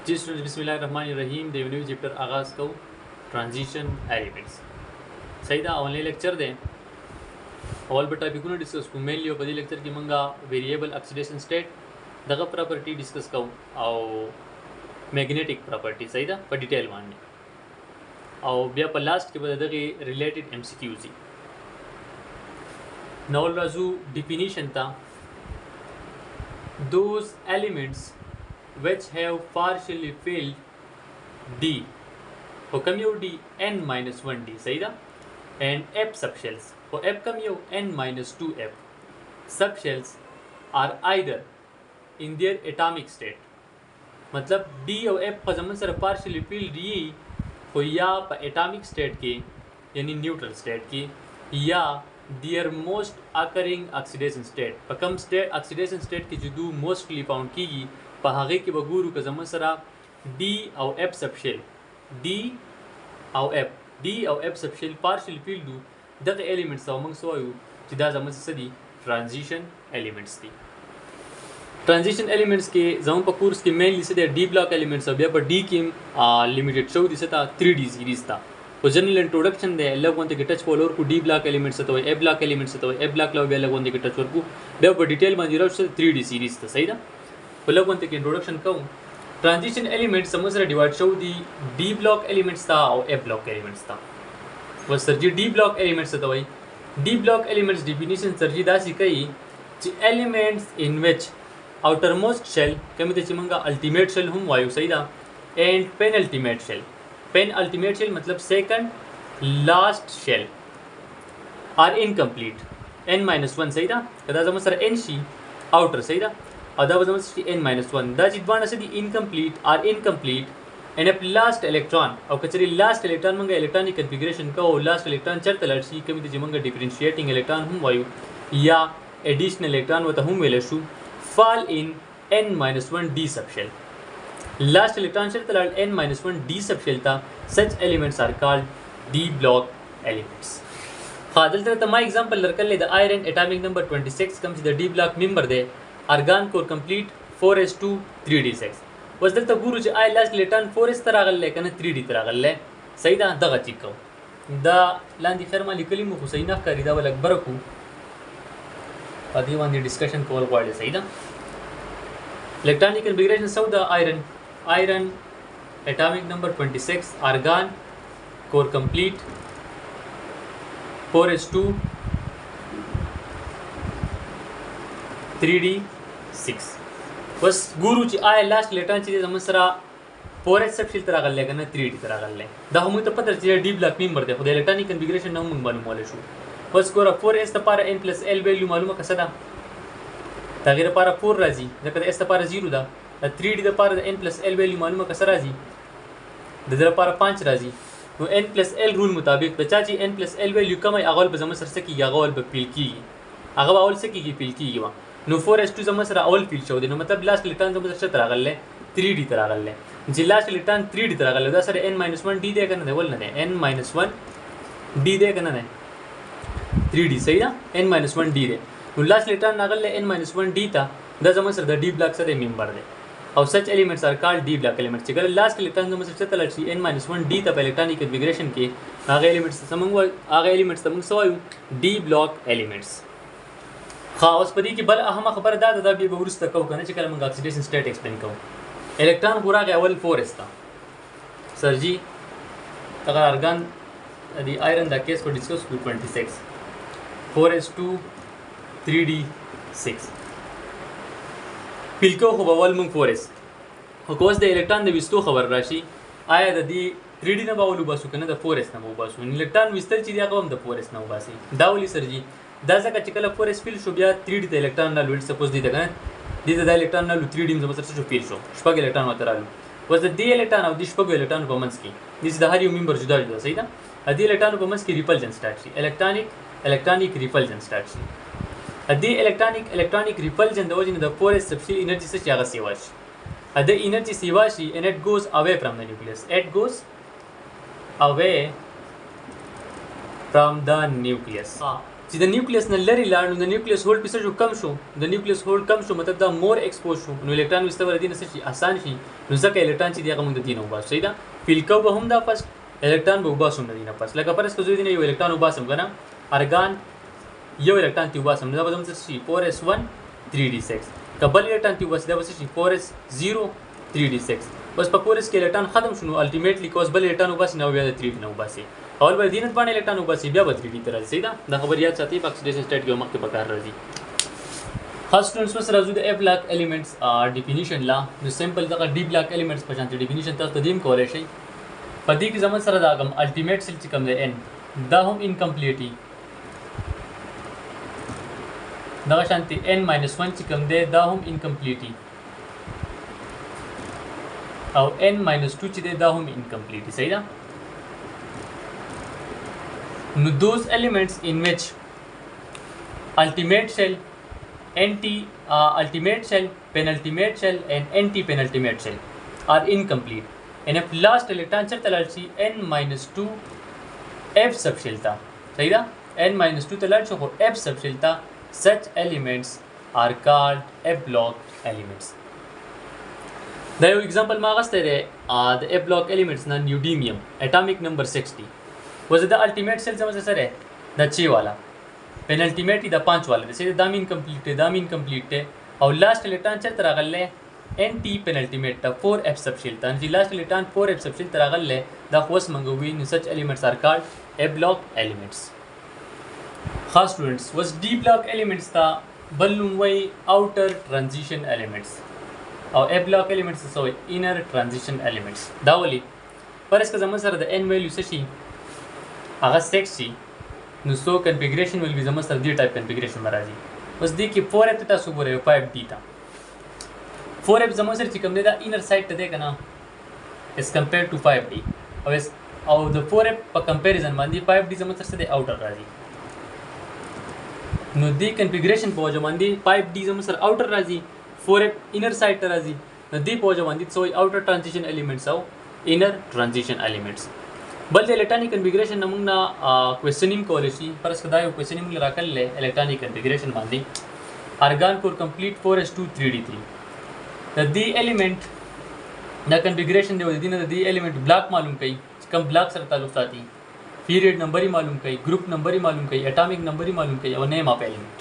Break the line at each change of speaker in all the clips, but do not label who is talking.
जी स्टूडेंट्स, बिस्मिल्लाहिर्रहमानिर्रहीम। They knew chapter आगाज़ को ट्रांजिशन एलिमेंट्स सही था। ऑनलाइन लेक्चर दें ऑल बट टॉपिक को डिस्कस को मेनली और बदी लेक्चर की मंगा वेरिएबल ऑक्सीडेशन स्टेट दगा प्रॉपर्टी डिस्कस करूँ और मैग्नेटिक प्रॉपर्टी सही था पर डिटेल मानने और बिया पर लास्ट के बाद दगे रिलेटेड एमसीक्यूज नॉल राजू डिफिनीशन था those elements which have partially filled D for come D n minus 1D सही था and F subshells for F come n minus 2F subshells are either in their atomic state मतलब D और F का जमन sir partially filled ये हो या atomic state के यानी न्यूट्रल स्टेट की या their most occurring oxidation state पर कम स्टेट ऑक्सीडेशन स्टेट की जो मोस्टली फाउंड की पहागे के बगूरू का जमन सरा डी और एफ सबशेल डी और एफ सबशेल पार्शियल फील्ड दग एलिमेंट्स मंग सोयू जिदा जमन सदी ट्रांजिशन एलिमेंट्स थी। ट्रांजिशन एलिमेंट्स के जम पर कोर्स के मेनली से डी ब्लॉक एलिमेंट्स अब पर डी की लिमिटेड शो दिसे था 3D सीरीज था वो जनरल इंट्रोडक्शन दे अलग वन के टच पोलर को डी ब्लॉक एलिमेंट्स तो ए ब्लॉक एलिमेंट्स तो ए ब्लॉक लो अलग वन के टच वर्क बे पर डिटेल में जीरो से 3D सीरीज था सही था अलग वन के इंट्रोडक्शन कहूँ ट्रांजिशन एलिमेंट्स समझ रहा डिवाइड शो दी डी ब्लॉक एलिमेंट्स था और ए ब्लॉक एलिमेंट्स था वो sir ji D block elements था वही D block elements definition sir ji दासी कही elements in which outermost shell कमी त्याची मंगा अल्टीमेट शेल हम वायू सही था एंड पेनल्टीमेट शेल मतलब second last shell are incomplete n-1 सही था कदा जमा सर n शी आउटर सही था अदा जमा शी n-1 दा जिदवान से दी इनकम्प्लीट एंड अप लास्ट इलेक्ट्रॉन और कचरी लास्ट इलेक्ट्रॉन मंगा इलेक्ट्रॉनिक कॉन्फ़िगरेशन का और लास्ट इलेक्ट्रॉन चरत लड़सी कमी त्याची मंगा डिफरेंशिएटिंग इलेक्ट्रॉन हम वायू या एडिशनल इलेक्ट्रॉन वता हम वेलेशु fall in n-1 d subshell. Last electron shell तलाड़ n-1 d subshell था. Such elements are called d block elements. खादल तरह तमा example लड़कर ले the iron atomic number 26 comes the d block member they argon core complete 4s2 3d6. बस दल तक गुरु ज आई last electron 4s तरह गल ले कने 3d तरह गल ले सही दा दगा चिक्को दा लांदी खैर माली कलिमु हुसैना करीदा वल अकबर को अभी वहाँ डिस्कशन कॉल पॉइंट सही था इलेक्ट्रॉनिक कॉन्फ़िगरेशन सौदा iron atomic number 26 argon core complete 4s2 3d6 बस गुरु ची आय लास्ट इलेक्ट्रॉन चीज़ समझरा 4s सबशील तरह कर लेगा ना 3d तरह कर ले दा हम तो पता चीज़ डी ब्लॉक मेंबर दे खुद इलेक्ट्रॉनिक कॉन्फ़िगरेशन ना हम मालूम वाले शू बस कोरा 4s तपारा n plus l वैल्यू मालूम है कसदा ताकि तपारा 4 राजी जब s तपारा 0 दा 3d तपारा n plus l वैल्यू मालूम है कसरा राजी दजरा पारा 5 राजी तो n plus l रूल मुताबिक बचा जी n plus l वैल्यू कम है अगल बजम सर से की अगल बपिल की अगल अवल से की पिल की वा नो 4s2 जम सर अवल पिल शो देनो मतलब लास्ट इलेक्ट्रॉन जम सर तरह गल ले 3d तरह गल ले जी लास्ट इलेक्ट्रॉन 3d तरह गल ले सर n-1 d दे करना दे बोल ना दे n-1 d दे करना दे 3d सही ना n-1 d दे लास्ट इलेक्ट्रॉन नागल ले n-1 d था द जमा सर द d ब्लॉक से मेंबर दे और such elements are called d block elements अगर लास्ट इलेक्ट्रॉन जमा सर चतल सी n-1 d था इलेक्ट्रॉनिक कॉन्फ़िगरेशन के आगे एलिमेंट्स समंग सवायु d ब्लॉक एलिमेंट्स खास पदी की बल अहम खबर दा भी बहुरस तक कहो कने चकल मंग ऑक्सीडेशन स्टेट एक्सप्लेन कहो इलेक्ट्रॉन पूरा के अवल 4s था सर जी अगर argon the iron the case for discuss 226 4s2 3d6 पिलको हो बवल मुंग 4s हो कोस दे इलेक्ट्रॉन दे विस्तो खबर राशि आया द 3d ना बावलू बासु कने द 4s ना बासु इलेक्ट्रॉन विस्तर चिदिया कम द 4s ना बासी दावली सर जी दाजा का चिकल 4s फिल शो बिया 3d द इलेक्ट्रॉन ना लुट सपोज दी दगा दी द इलेक्ट्रॉन ना लु 3d में सर फिल शो स्पग इलेक्ट्रॉन मतरालू was the d electron of the spag electron Pomansky. This is the Hari member जुदा जुदा सही ना the electron Pomansky repulsion strategy electronic repulsion strategy the electronic repulsion the origin of the 4s subshell energy से क्या सेवाश the energy सेवाश and it goes away from the nucleus from the nucleus چې د نیوکلیس نه لري لاړ نو د نیوکلیس هولډ په څه کم شو د نیوکلیس هولډ کم شو مطلب دا مور ایکسپوز شو نو الکترون مستور دي نه څه آسان شي نو ځکه الکترون چې دغه موږ د دینه وباسو صحیح ده فیل کو به هم دا پس الکترون به وباسو نه دینه پس لکه پرس کو زوی دینه یو الکترون وباسم کنه ارګان یو الکترون تی وباسم دا به زموږ څه شي 4s1 3d6 کبل الکترون تی وباسه دا به څه شي 4s0 3d6 بس په 4s کې الکترون ختم شونه الټیمیټلی کوس بل الکترون وباسي نو بیا د 3d نه وباسي اول به دینه باندې الکترون وباسي بیا به 3d تر راځي دا خبر یاد ساتي په اکسیډیشن سټیټ کې مخکې پکار راځي خاص سټوډنټس وسره راځو د اف بلاک الیمنټس ډیفینیشن لا نو سمپل دغه ډی بلاک الیمنټس په شانتي ډیفینیشن تاسو تدیم کولای شئ په دې کې زمون سره دا کوم الټیمیټ سیل چې کوم دی n دا هم انکمپلیټي دا شانتي n - 1 چې کوم دی دا هم انکمپلیټي او n - 2 چې دی دا هم انکمپلیټي صحیح ده نو those elements in which ultimate shell ultimate shell penultimate shell and anti-penultimate shell are incomplete and if last electron چرته لاړ شي n - 2 f subshell ته صحیح ده n - 2 ته لاړ شي خو f subshell ته such elements are called f block elements دا یو एग्जांपल ما غسته دی د f block elements نه نیوډیمیوم atomic number 60 وزه د الټیمیټ سیل څه سره د 6 والا پینلټیمیټ د 5 والا د سې دام انکمپلیټ او لاست الکترون چرته راغله انټي پینلټیمیټ ته 4f سبشیل ته چې لاست الکترون 4f سبشیل ته راغله دا خوس منګوي نو سچ الیمنټس آر کالډ f block elements خاص سټوډنټس وس d block elements تا بلوم وی اوټر ترانزیشن الیمنټس او f block elements سو انر ترانزیشن الیمنټس دا ولي پر اسکه زمون سره د n ویلیو څه شي هغه 6 شي نو سو کنفیګریشن ول بي زموږ سره دی ټایپ کنفیګریشن راځي اوس دې کې 4f ته تاسو ګورئ 5d ته 4f زموږ سره چې کوم دی دا انر سایډ ته دی کنه اس کمپیر ټو 5d او د 4f په کمپیریزن باندې 5d زموږ سره د اوټر راځي نو دې کنفیګریشن په وجه باندې 5d زموږ سره اوټر راځي 4f انر سایډ ته راځي نو دې په وجه باندې سو اوټر ترانزیشن الیمنټس او انر ترانزیشن الیمنټس بل د الکترونیک کنفیګریشن نمونږ نه کوېسچنینګ کولی شي فرض که دا یو کوېسچن موږ راکړلی الکترونیک کنفیګریشن باندې ارګان کور کمپلیټ 4s2 3d3 د دې الیمنټ دا کنفیګریشن دی د دې نه د دې الیمنټ بلاک معلوم کوي چې کوم بلاک سره تعلق ساتي پیریډ نمبر یې معلوم کوي ګروپ نمبر یې معلوم کوي اټامیک نمبر یې معلوم کوي او نیم اف الیمنټ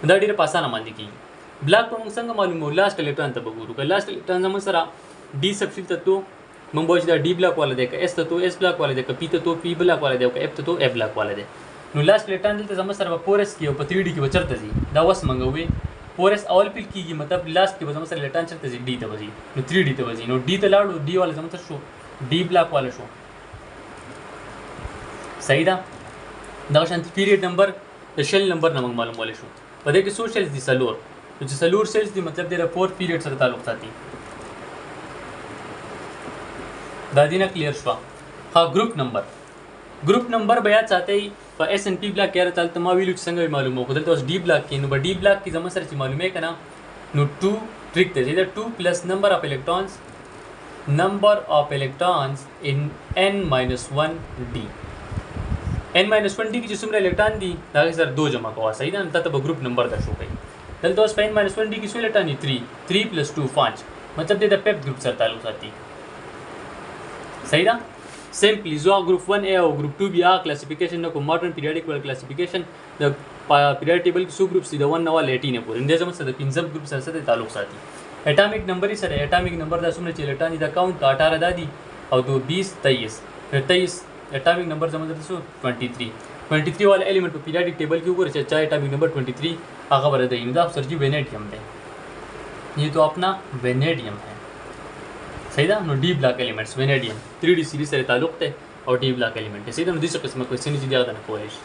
دا ډېره په اسانه باندې کېږي بلاک په موږ څنګه معلومو لاست الکترون ته به ګورو که لاست الکترون زموږ سره ډي سبشیل ته تو مونږ به چې دا ډي بلاک والا دی که اس ته تو اس بلاک والا دی که پی ته تو پی بلاک والا دی او که اف ته تو اف بلاک والا دی نو لاست الکترون دلته زموږ سره به 4s کې او په 3d کې به چېرته ځي دا اوس منګوي 4s اول فیل کېږي مطلب لاست کې به زموږ سره الکترون چېرته ځي ډي ته به ځي نو 3d ته به ځي نو ډي ته لاړو ډي والا زموږ سره شو ډي بلاک والا شو صحیح ده دغه شانتي پیریډ نمبر د شل نمبر نه موږ معلومولی شو په دې کې څو شلز دي څلور نو چې څلور شلز دي مطلب دی د 4 پیریډ سره تعلق ساتي دا دینه کلیر شو ها ګروپ نمبر به یاد ساتئ په اس ان پی بلاک کې راته تل ما ویلو چې څنګه معلومو خو دلته اوس ډي بلاک کې نو په ډي بلاک کې زموږ سره چې معلومه کنه نو 2 ټریک دی دا 2 پلس نمبر اف الکترونز ان n - 1d n - 1d کې چې څومره الکترون دي دا سره 2 جمع کوه صحیح ده نو ته به ګروپ نمبر دا شو کوي دلته اوس په n - 1d کې څو الکترون دي 3 + 2 5 مطلب د پیپ ګروپ سره تعلق ساتي صحیح ده سمپلی زو ګروپ 1a او ګروپ 2b کلاسیفیکیشن نو کوم ماډرن پیریاډیک ول کلاسیفیکیشن د پیریاډ ټیبل کې څو ګروپس دي د 1 نه ول 18 پورې اندازه مس د 15 ګروپ سره تعلق ساتي اټامیک نمبر سره اټامیک نمبر د څومره چې الکترون د کاونټ 18 دادي او 2 20 23 اټامیک نمبر زموږ د 23 والا الیمنٹ په پیریاډیک ټیبل کې وګورئ چې اټامیک نمبر 23 هغه ورته دی دا سر جی وینیډیم دی یہ تو اپنا وینیډیم ہے صحیح ده نو ډي بلاک الیمنټس وینیډیم 3d سیریز سره تعلق ته او ډي بلاک الیمنټ صحیح ده نو دغه قسمه کوېسچن چې دی دا نه کولای شي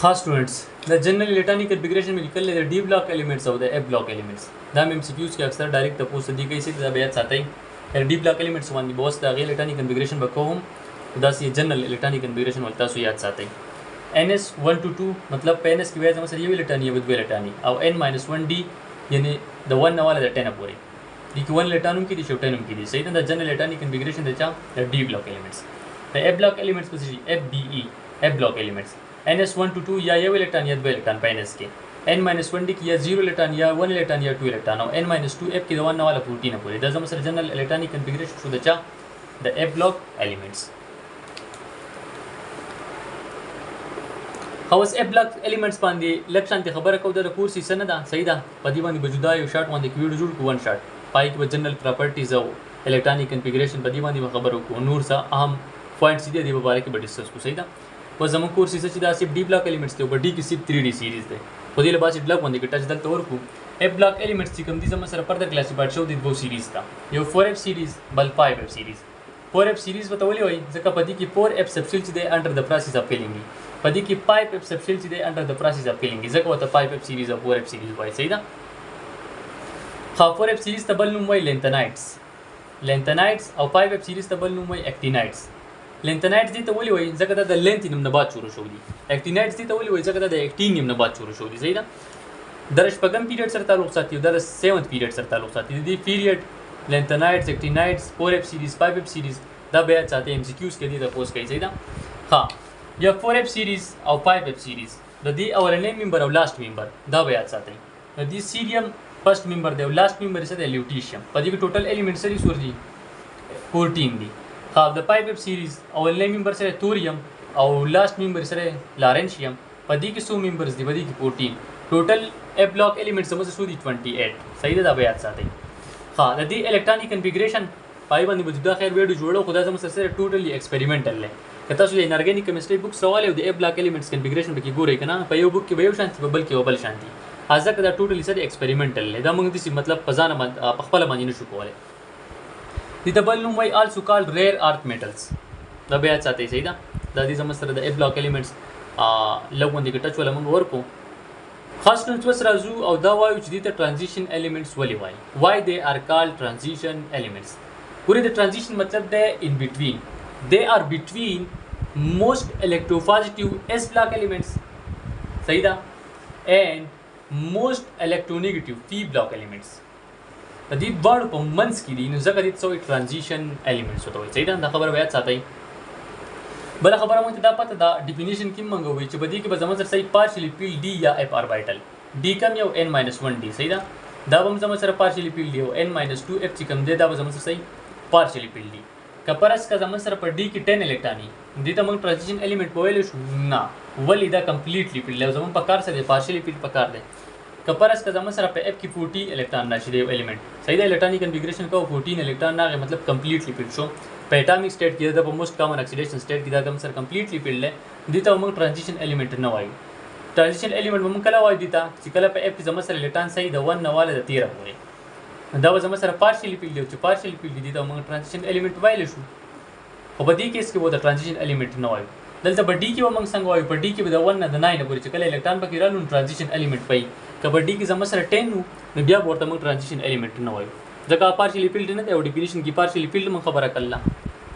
خاص سټوډنټس د جنرال الکترونیک کنفیګریشن میں لیکل د ډي بلاک الیمنټس او د اف بلاک الیمنټس دا ایم سی کیوز کې اکثر ډایرکټ تاسو دی کوي چې دا بیا ساتي ډي بلاک الیمنټس باندې بوس د غیر الکترونیک کنفیګریشن وکوم دا سی جنرال الکترونیک کنفیګریشن ولتا سو یاد ساتي ns 1 to 2 مطلب په ns کې وایي زموږ سره یو الکترون یو دوه الکترون او n - 1d یعنی د 1 نه والا د 10 پورې دي کې 1 الکترون کې دي شو 10 کې دي صحیح ده د جنرال الکترونیک کنفیګریشن د چا د ډي بلاک الیمنټس د اف بلاک الیمنټس په څه اف بي ای اف بلاک الیمنټس NS1 to 2 या یو الکترون یا 2 الکترون په NS کې N-1D کې یا 0 الکترون یا 1 الکترون یا 2 الکترون او N-2F کې د 1 نه والا 14 پورې دا زموږ سره جنرال الکترونیک کنفیګریشن شو د چا د F block elements. اوس F block elements باندې لکشن ته خبره کو د کورس یې سند ده صحیح ده په دې باندې بجدا یو شارټ باندې کیوډ جوړ کو ون شارټ پای کې جنرال پراپرټیز او الکترونیک کنفیګریشن په دې باندې خبرو کو نور څه اهم پوینټس دي د مبارک به ډیسکس کو صحیح ده. و زموږ کورس یې چې دا صرف D block elements ته په डी کې صرف 3D سیریز ده په دې لباس بلاک باندې کې ټچ دلته ورکو F block elements چې کوم دي زموږ سره پرده کلاسیفاید شو د دوه سیریز تا یو 4F سیریز بل 5F سیریز 4F سیریز وتولې وای ځکه په دې کې 4F سبشیل چې د انډر د پروسیس اف فیلینګ دي په دې کې 5F سبشیل چې د انډر د پروسیس اف فیلینګ دي ځکه وته 5F سیریز او 4F سیریز وای صحیح ده. خا 4F سیریز ته بل نوم وای لینتنایټس او 5F سیریز ته بل نوم وای اکټینایټس. لینتنایټس دي ته ولې وای ځکه دا د لینت نوم نه بعد شروع شو دي. اکټینایټس دي ته ولې وای ځکه دا د اکټین نوم نه بعد شروع شو دي صحیح ده. د شپږم پیریډ سره تعلق ساتي او د 7th پیریډ سره تعلق ساتي د پیریډ لینتنایټس اکټینایټس 4F سیریز 5F سیریز دا بیا ساتي MCQs کې دي د پوس کوي صحیح ده. ها یا 4F سیریز او 5F سیریز د دې اولنې ممبر او لاست ممبر دا بیا ساتي د دې سیریوم فرست ممبر دی او لاست ممبر سره د لیوټیشیم په دې کې ټوټل الیمنټس لري سور دي 14 دي. ها د 5F سیریز اولنې ممبر سره توریم او لاست ممبر سره لارنشیم په دې کې 100 ممبرز دي په دې کې 14 ټوټل F block elements سمجھ سو دي 28 صحیح ده دا بیا ساتي. ها د دې الکترونیک کنفیګریشن پای باندې بجدا خیر ویډیو جوړو خدا زموږ سره ټوټلی ایکسپریمنټل لې کته سو د انارګینیک کیمستري بوک سوال او د F block elements کنفیګریشن به کې ګورې کنه په یو بوک کې به یو شانتي په بل کې بل شانتي ځکه دا ټوټلی سره ایکسپریمنټل لې دا موږ دې مطلب پزانه په خپل باندې نشو کولای. دې ته بل نوم وای also called rare earth metals دا بیا ساتي صحیح ده. دا دې زموږ سره د F block elements لګون دي ټچ ولا موږ ورکو خاص نو څه راځو او دا وایو چې دې ته ترانزیشن الیمنټس ولې وایي why they are called transition elements. پوری د ترانزیشن مطلب ده in between they are between most electropositive S block elements صحیح ده and most electronegative P block elements د دې باندې په منځ کې دي نو ځکه دې څو ترانزیشن الیمنټس وته وایي صحیح ده دا خبره بیا ساتي. بل خبره مونږ ته دا پته دا ډیفینیشن کې منغوي چې بدی کې به زموږ سره صحیح پارشلی فیل डी یا F orbital D کم یو N-1D صحیح ده دا به زموږ سره پارشلی فیل دی او N-2F چې کم دی دا به زموږ سره صحیح پارشلی فیل دی. کپرس کا زموږ سره پر D کې 10 الکترونی دي ته موږ ترانزیشن الیمنٹ په ویل شو نه ولې دا کمپلیټلی فیل دی زموږ په کار سره پارشلی فیل په کار دی. کپرس کا زموږ سره په F کې 40 الکترون راشي دی الیمنٹ صحیح ده الکترونیک کنفیګریشن کو 14 الکترون نه مطلب کمپلیټلی فیل شو. په اټامیک سټیټ کې دا په موست کامن اکسیډیشن سټیټ کې دا کوم سره کمپلیټلی فیلډ دی دي ته موږ ترانزیشن الیمنٹ نه وایو. ترانزیشن الیمنٹ موږ کله وایو دي ته چې کله په F کې زموږ سره الکترون صحیح د 1 نه والا د 13 پورې دا به زموږ سره پارشلی فیلډ دی چې پارشلی فیلډ دي ته موږ ترانزیشن الیمنٹ وایل شو. خو په دې کیس کې وو د ترانزیشن الیمنٹ نه وایو. دلته په D کې موږ څنګه وایو په D کې به د 1 نه د 9 پورې چې کله الکترون پکې رالو ترانزیشن الیمنٹ پي کبډي کې زموږ سره 10 نو بیا ورته موږ ترانزیشن الیمنٹ نه وایو ځکه پارشلی فیلډ نه دی او ډیفینیشن کې پارشلی فیلډ موږ خبره کړله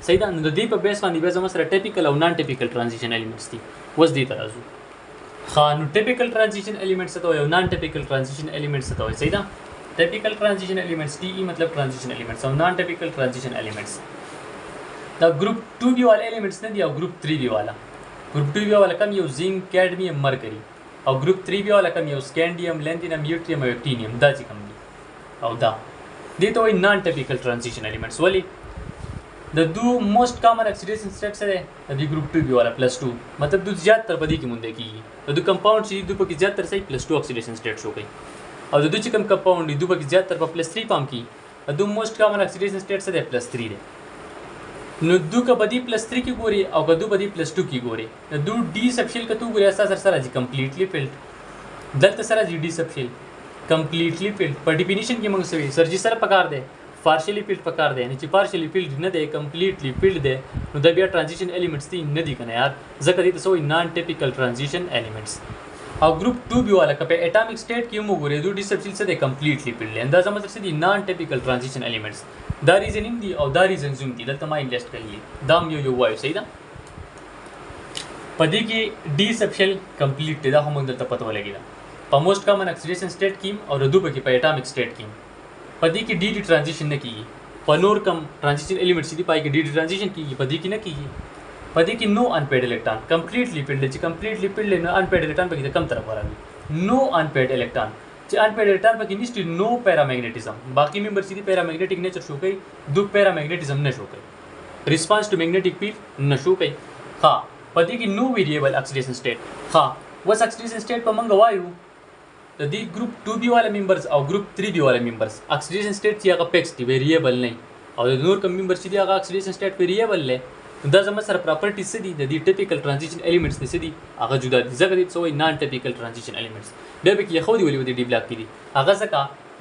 صحیح ده. نو د دې په بیس باندې به زموږ سره ټیپیکل او نان ټیپیکل ترانزیشن الیمنټس دي وس دې ته راځو. ها نو ټیپیکل ترانزیشن الیمنټس ته او نان ټیپیکل ترانزیشن الیمنټس ته وایي صحیح ده. ټیپیکل ترانزیشن الیمنټس TE مطلب ترانزیشن الیمنټس او نان ټیپیکل ترانزیشن الیمنټس دا ګروپ 2B والا الیمنټس نه دي او ګروپ 3B والا. ګروپ 2B والا کم یو زینک کیډمیوم مرکری او ګروپ 3B والا کم یو سکینډیم لینتینم یوټریم او اکټینیم دا چې کم دي او دا دې ته وایي نان ټیپیکل ترانزیشن الیمنټس ولې د دو موست کامن اکسیډیشن سټیټ سره د دې ګروپ 2B والا +2 مطلب د زیات تر بدی کې مونږ کېږي د دو کمپاوند چې د په کې زیات تر صحیح +2 اکسیډیشن سټیټ شو کوي او د دو چې کم کمپاوند د په کې زیات تر په +3 پام کې د دو موست کامن اکسیډیشن سټیټ سره +3 دی. نو دو کا بدی +3 کې ګوري او کدو بدی +2 کې ګوري د دو डी سبشیل کتو ګوري اساس سره چې کمپلیټلی فیلډ دلته سره डी سبشیل کمپلیټلی فیلډ په ډیفینیشن کې موږ سوي سرجی سره پکار دی پارشلی فیلډ پکار دی نه چې پارشلی فیلډ نه دی کمپلیټلی فیلډ دی نو دا بیا ترانزیشن الیمنټس دي نه دي کنه یار ځکه دې تاسو نان ټیپیکل ترانزیشن الیمنټس. او ګروپ 2B والا کپه اټامیک سټیټ کې موږ ګورې دوه डी سبشیل سره کمپلیټلی فیلډ اندازه مطلب څه دي نان ټیپیکل ترانزیشن الیمنټس دا ریزنینګ دي او دا ریزن زوم دي دلته ما انډیسټ کړی دا یو وایو صحیح ده. پدې کې डी سبشیل کمپلیټ دی دا هم دلته پته ولګی دا په موست کامن اکسیډیشن سټیټ کې او ردو په کې په اټامیک سټیټ کې پدې کې डी ترانزیشن نه کیږي په نور کم ترانزیشن الیمنټس دي پای کې डी ترانزیشن کیږي پدې کې نه کیږي پدې کې نو انپیډ الکترون کمپلیټلی فیلډ چې کمپلیټلی فیلډ نه انپیډ الکترون پکې کم طرف راغلی نو انپیډ الکترون چې انپیډ الکترون پکې نشته نو پیرامګنیټیزم باقي ممبر چې پیرامګنیټک نیچر شو کوي دو پیرامګنیټیزم نه شو کوي ریسپانس ټو میګنیټک فیلډ نه شو کوي ها پدې کې نو ویریبل اکسیډیشن سټیټ ها وس اکسیډیشن سټیټ په منګ وایو د دې ګروپ 2b والا ممبرز او ګروپ 3b والا ممبرز اکسیډیشن سټیټ چې هغه فکس دی ویریبل نه او د نور کوم ممبر چې دی هغه اکسیډیشن سټیټ ویریبل نه دا زموږ سره پراپرټیز څه دي د دې ټیپیکل ترانزیشن الیمنټس څه دي هغه جدا دي ځکه دې څه وایي نان ټیپیکل ترانزیشن الیمنټس بیا به کې خو دی ولې د ډی بلاک کې دي هغه ځکه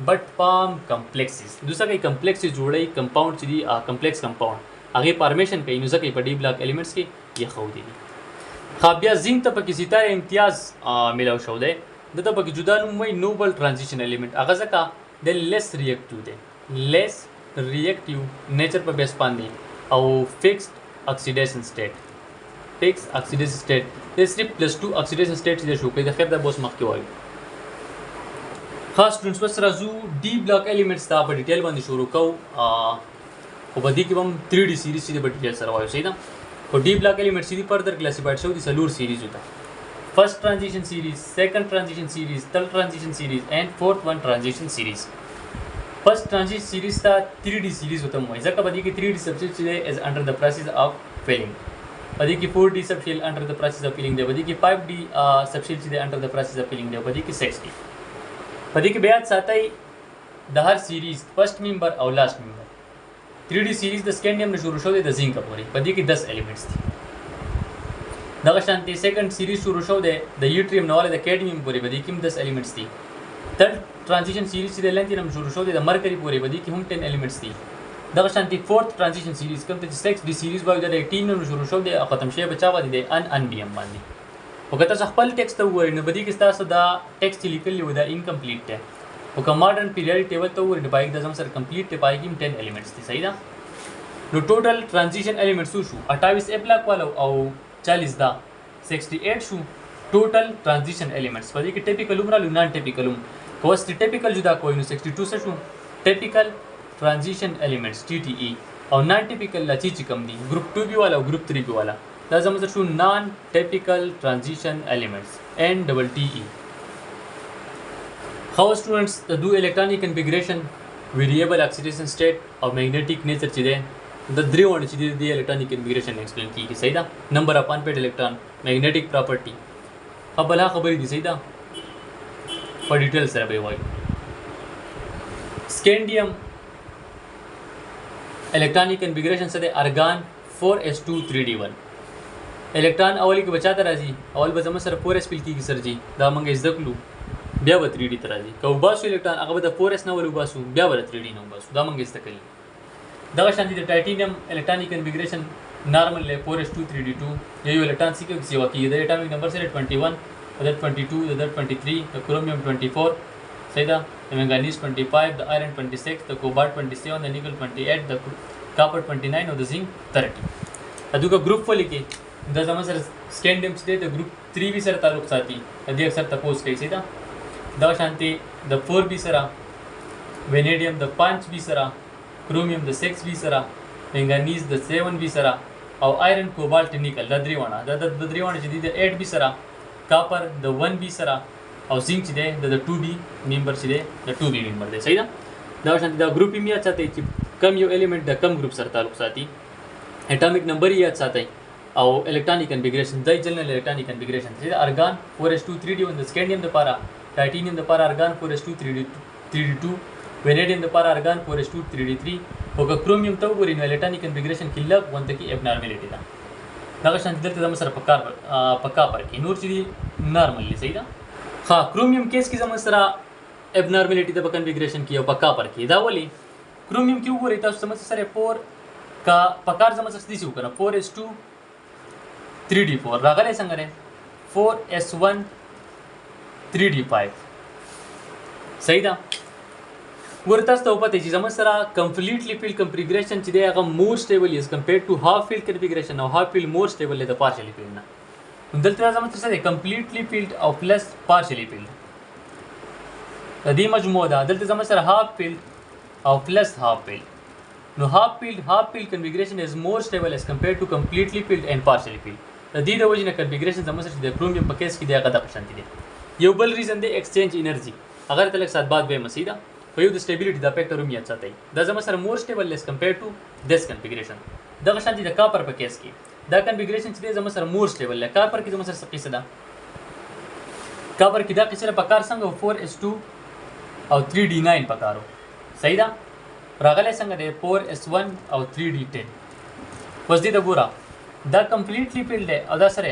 بټ پام کمپلیکسز دوسرا کې کمپلیکسز جوړي کمپاوند چې دي کمپلیکس کمپاوند هغه فارمیشن کوي نو ځکه په ډی بلاک الیمنټس کې یې خو دي خا بیا زینک ته پکې ستاره امتیاز ملاو شو دی د ته پکې جدا نوم وایي نوبل ترانزیشن الیمنټ هغه ځکه د لیس ریاکټیو دی لیس ریاکټیو نیچر په بیس باندې او فکسډ oxidation state fixed oxidation state د صرف +2 oxidation state چې شو کوي د خیر د بوس مخ کې وایو خاص سټوډنټس بس راځو D block elements ته په ډیټیل باندې شروع کوو او په دې کې هم 3D سیریز چې په ډیټیل سره وایو صحیح ده او D block elements چې فردر کلاسیفایډ شو دي سلور سیریز وته فرست transition series second transition series third transition series and fourth one transition series first transition series था 3D series होता है ځکه پدې کې 3D subshell چې از انډر د پروسیس اف فیلینګ پدې کې 4D subshell انډر د پروسیس اف فیلینګ دی پدې کې 5D subshell چې انډر د پروسیس اف فیلینګ دی پدې کې 6D پدې کې بیا ساتای د هر سیریز فرست ممبر او لاست ممبر 3D سیریز د سکینډیم نه شروع شو د زینک پورې پدې کې 10 الیمنټس دي دغه شانتي سیکنډ سیریز شروع شو د یوټریم نواله د کیډمیم پورې پدې کې 10 الیمنټس دي third transition series چې د لنتینم شروع شو د مرکری پورې بدی کې هم 10 الیمنټس دي دغه شانتي فورث transition series کوم ته 6D سیریز وایي د 18 نو شروع شو د ختم شي بچا باندې د ان بی ام باندې وکړه تاسو خپل ټیکست وګورئ نو بدی کې تاسو دا ټیکست لیکل یو دا انکمپلیټ ده او کوم ماډرن پیریډ ټیبل ته وګورئ د پای د زم سره کمپلیټ ته پای کې 10 الیمنټس دي صحیح ده نو ټوټل ट्रांजिशन الیمنټس شو 28 ا بلاک والو او 40 دا 68 شو ټوټل ट्रांजिशन الیمنټس بدی کې ټیپیکل عمر نان ټیپیکل کوست ټیپیکل جدا کوی نو 62 څه شو ټیپیکل transition elements TTE او نان ټیپیکل لا چې کم دي ګروپ 2B والا او ګروپ 3B والا دا زموږ شو نان ټیپیکل transition elements NTTE خو سټوډنټس د دوه الکترونیک کنفیګریشن ویریبل اکسیډیشن سټیټ او میګنیټیک نیچر چې ده د درې وړ چې د الکترونیک کنفیګریشن ایکسپلین کیږي صحیح ده نمبر اف انپیډ الکترون میګنیټیک پراپرټي خبره خبرې دي صحیح ده په ډیټیل سره به وایو سکینډیم الکترونیک کنفیګریشن سره ارګان 4s2 3d1 الکترون اولی کې بچاته راځي اول به زموږ سره 4s پیل کیږي سر جی دا مونږ زده کړو بیا به 3d ته راځي که وباسو الکترون هغه به د 4s نه ول وباسو بیا به 3d نه وباسو دا مونږ زده کړي دغه شانتي د ټایټینیم الکترونیک کنفیګریشن نارمل له 4s2 3d2 یو الکترون سیکه سیوا کیږي د اټومیک نمبر سره 21 د 22 د 23 د کرومیوم 24 صحیح ده د منګانیز 25 د آیرن 26 د کوبالت 27 د نیکل 28 د کاپر 29 او د زنک 30 ادوګه ګروپ ولیکي د زموږ سره سکینډیم چې د ګروپ 3B سره تعلق ساتي د دې اکثر تاسو کوي صحیح ده دا شانتي د 4B سره وینیډیم د 5B سره کرومیوم د 6B سره منګانیز د 7B سره او آیرن کوبالت نیکل د 3 ونه د 3 ونه چې د 8B سره کاپر د 1B سره او زنک چې دی د 2B ممبر چې دی د 2B ممبر دی صحیح ده دا شانتي دا ګروپ یې یاد ساتئ چې کم یو الیمنٹ د کم ګروپ سره تعلق ساتي اټومیک نمبر یاد ساتئ او الکترونیک کنفیګریشن د جنرال الکترونیک کنفیګریشن چې ارګان 4s2 3d1 د سکینډیم لپاره ټایټینیم لپاره ارګان 4s2 3d2 وینیډیم لپاره ارګان 4s2 3d3 او که کرومیوم ته وګورئ نو الکترونیک کنفیګریشن کې لږ غونډه کې ابنارمالیټي ده دغه شانتي دلته زموږ سره په کاپر کې نور چې دي نارمل صحیح ده ها کرومیوم کیس کې زموږ سره ابنارمالیټي ده په کنفیګریشن کې او په کاپر کې دا ولې کرومیوم کې وګورئ تاسو زموږ سره 4 کا پکار زموږ سره دي وکړه 4s2 3d4 راغلی څنګه دی 4s1 3d5 صحیح ده ورته تاسو ته پته چې زموږ سره کمپلیټلی فیلډ کنفیګریشن چې دی هغه مور سټیبل از کمپیرډ ټو هاف فیلډ کنفیګریشن او هاف فیلډ مور سټیبل دی د پارشلی فیلډ نه دلته زموږ سره کمپلیټلی فیلډ او پلس پارشلی فیلډ د دې مجموعه ده دلته زموږ سره هاف فیلډ او پلس هاف فیلډ نو هاف فیلډ کنفیګریشن از مور سټیبل as compared to completely filled and partially filled. د دې د وجې نه کنفیګریشن زموږ سره د کرومیوم په کیس کې دی هغه دغه شانتي دی. یو بل ریزن دی ایکسچینج انرژي، هغه ته لږ سات بعد به مسیدا په یو د سټیبিলিټي د فیکټر هم یاد ساتئ. دا زموږ سره مور سټیبل as compared to this configuration. دغه شانتي د کاپر په کیس کې دا کنفیګریشن چې دی زموږ سره مور سټیبل دی. کاپر کې زموږ سره څه قصه ده؟ کاپر کې دا قصه په کار څنګه 4s2 او 3d9 پکارو. صحیح ده؟ راغلی څنګه دی 4s1 او 3d10. اوس دې ته ګوره دا کمپلیټلی فیلډ دی او دا سره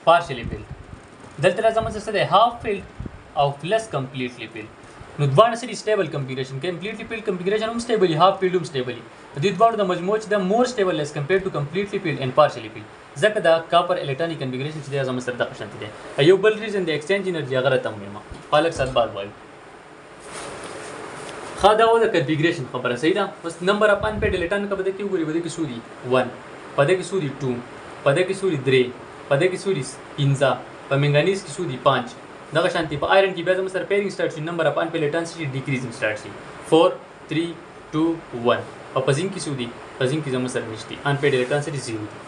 پارشلی فیلډ. دلته زموږ سره دی هاف فیلډ او پلس کمپلیټلی فیلډ. نو دواړه سره سټیبل کنفیګریشن کمپلیټلی فیلډ کنفیګریشن هم سټیبل وي، هاف فیلډ هم سټیبل وي. دې دواړو د مجموع چې دا مور سټیبل as compared to completely filled and partially filled. ځکه دا کاپر الکترونیک کنفیګریشن چې دی زموږ سره دغه شانتي دی. یو بل ریزن د ایکسچینج انرژي هغه راته مهمه خالق سات بعد وایو. خا دا و د کنفیګریشن خبره صحیح ده. اوس نمبر اف ان پیډ الکترون کا بده کې وګوري بده کې سودی 1 پده کې سودی 2 پده کې سودی 3 پده کې سودی 15 په منګانیز کې سودی 5 دغه شانتي په آیرن کې بیا زموږ سره پیرینګ سٹارټ شي نمبر اف ان پیډ الکترون شي ډیکریزینګ سٹارټ شي 4 3 2 1 او په زنګ کې سودی په زنګ کې زموږ سره نشتی ان پیډ الکترون سره 0 دي.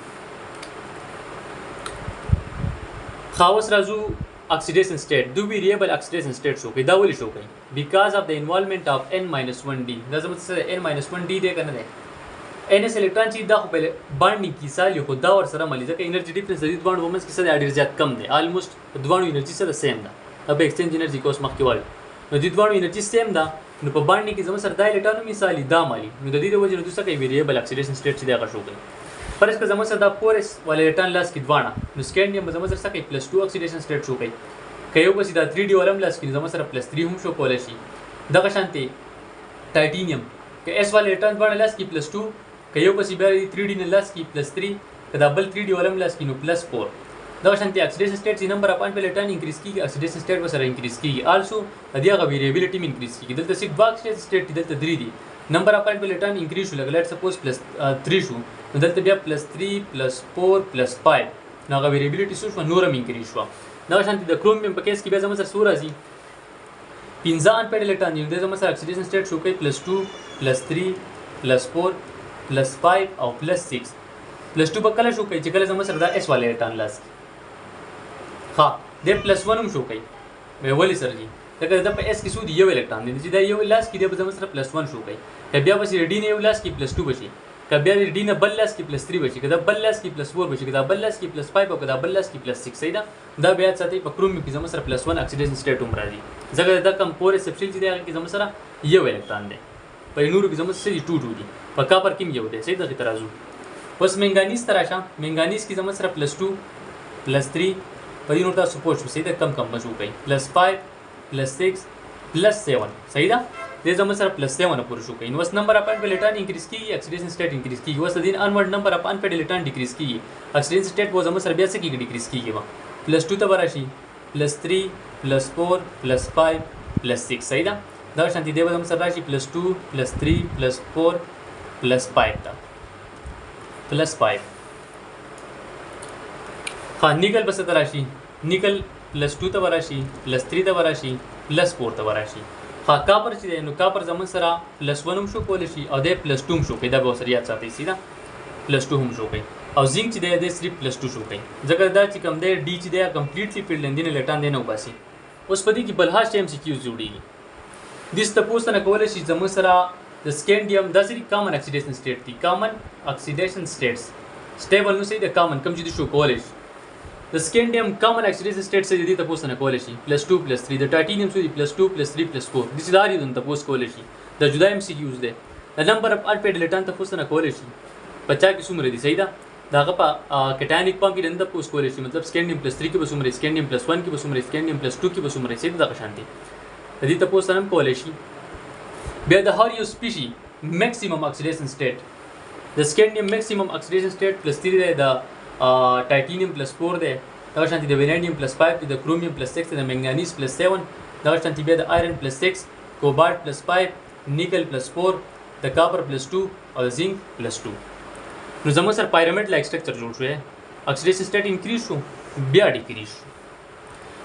خاوس رازو oxidation state do variable oxidation state شو کوي. دا ولې شو کوي؟ because of the involvement of n-1d. دا زموږ سره n-1d دی کنه دی. ns الکترون چې دا خو په باندې کې سالي خو دا ور سره ملي ځکه انرژي ډیفرنس د دې دوه ومنس کې سره ډیر زیات کم دی. almost دوه انرژي سره سیم ده. اب ایکسچینج انرژي کوس مخکې وایو نو دې دوه انرژي سیم ده. نو په باندې کې زموږ سره دا الکترون مثالي دا مالي نو د دې د وجې نو دوسه کوي variable oxidation state چې دا غشو کوي. فرض کړه زموږ سره دا 4s ول الکترون لاس کې دوانه نو سکینډیم زموږ سره کوي +2 oxidation state شو کوي. که یو بس دا 3d ولم لاس کې زموږ سره +3 هم شو کولای شي. دغه شانتي ټایټینیم که s ول الکترون دوانه لاس کې +2 که یو بس بیا 3d نه لاس کې +3 که دا بل 3d ولم لاس کې نو +4. دغه شانتي اکسیډیشن سټیټ چې نمبر اف ان الکترون انکریز کیږي اکسیډیشن سټیټ به سره انکریز کیږي. آلسو د دې هغه ویریبিলিټی هم انکریز کیږي. دلته سیټ باکس سټیټ دلته 3 دي نمبر اف ان الکترون انکریز شو لګ لیټ سپوز +3 شو نو دلته بیا +3 +4 +5 نو هغه ویریبিলিټی شو نورم انکریز شو. دغه شانتي د کرومیوم په کیس کې بیا زموږ سره سور راځي 15 ان الکترون دی زموږ سره اکسیډیشن سټیټ شو کوي +2 +3 +4 +5 او +6 +2 په کله شو کوي چې کله زموږ سره دا s والے الکترون لاس ها د +1 هم شو کوي مې ولې سره دي دا د په اس کې سود یو الکترون دي چې دا یو لاس کې د زموږ سره +1 شو کوي. که بیا بس ډی نه یو لاس کې +2 بشي که بیا ډی نه بل لاس کې +3 بشي که دا بل لاس کې +4 بشي که دا بل لاس کې +5 او که دا بل لاس کې +6 صحیح ده. دا بیا ساتي په کرومیوم کې زموږ سره +1 اکسیډیشن سټیټ هم راځي ځکه دا کم پور سبشل چې دی هغه کې زموږ سره یو الکترون دی په نورو کې زموږ سره 2 دي په کاپر کې یو دی صحیح ده. ترازو اوس منګانیز تراشه منګانیز کې زموږ سره +2 +3 په دې نور تاسو پوه شو صحیح ده کم کم بشو کوي +5 +6 +7 صحیح ده. دې زموږ سره +7 پورې شو کوي. نو اوس نمبر اف ان الکترون انکریز کیږي اکسیډیشن سټیټ انکریز کیږي. اوس د دې انورډ نمبر اف ان الکترون ډیکریز کیږي اکسیډیشن سټیټ و زموږ سره بیا څه کیږي ډیکریز کیږي +2 ته ورشي +3 +4 +5 +6 صحیح ده. دا شانتي دی زموږ سره راشي +2 +3 +4 +5 ته +5 ها نیکل بس ته راشي نیکل +2 ته ورشي +3 ته ورشي +4 ته ورشي. ها کاپر چې دی نو کاپر زموږ سره +1 هم شو کولی شي او د +2 هم شو کوي. دا به سره یاد ساتئ سیده +2 هم شو کوي او زنک چې دی د صرف +2 شو کوي ځکه دا چې کم دی ډي چې دی کمپلیټلی فیلډ لیندین الکترون دی نه وباسي. اوس په دې کې بل هاش ټایم سی کیو جوړیږي د تاسو نه کولای شي زموږ سره د سکینډیم د سری کامن اکسیډیشن سټیټ دی کامن اکسیډیشن سټیټس سټیبل نو سي د کامن کم چې شو کولای شي د سکینډیم کامن اکسیډیشن سټیټ سره دې تاسو نه کولای شي +2 +3 د ټایټینیم سره +2 +3 +4 د سیداري د تاسو کولای شي د جدا ام سی کیوز دی د نمبر اف الفا الکترون تاسو نه کولای شي بچا کې څومره دي صحیح ده داغه په کټانیک پمپ کې د تاسو کولای شي مطلب سکینډیم +3 کې به څومره سکینډیم +1 کې به څومره سکینډیم +2 کې به څومره سي دغه شانتي د دې تاسو نه کولای شي. بیا د هر یو سپیشي میکسیمم اکسیډیشن سټیټ د سکینډیم میکسیمم اکسیډیشن سټیټ +3 دی د ټایټینیم +4 دی دغه شانتي د ویناډیم +5 دی د کرومیوم +6 دی د منګانیز +7 دغه شانتي بیا د آیرن +6 کوبالت +5 نیکل +4 د کاپر +2 او د زنک +2. نو زموږ سره پیرامید لایک سټرکچر جوړ شو اکسیډیشن سټیټ انکریز شو بیا ډیکریز شو.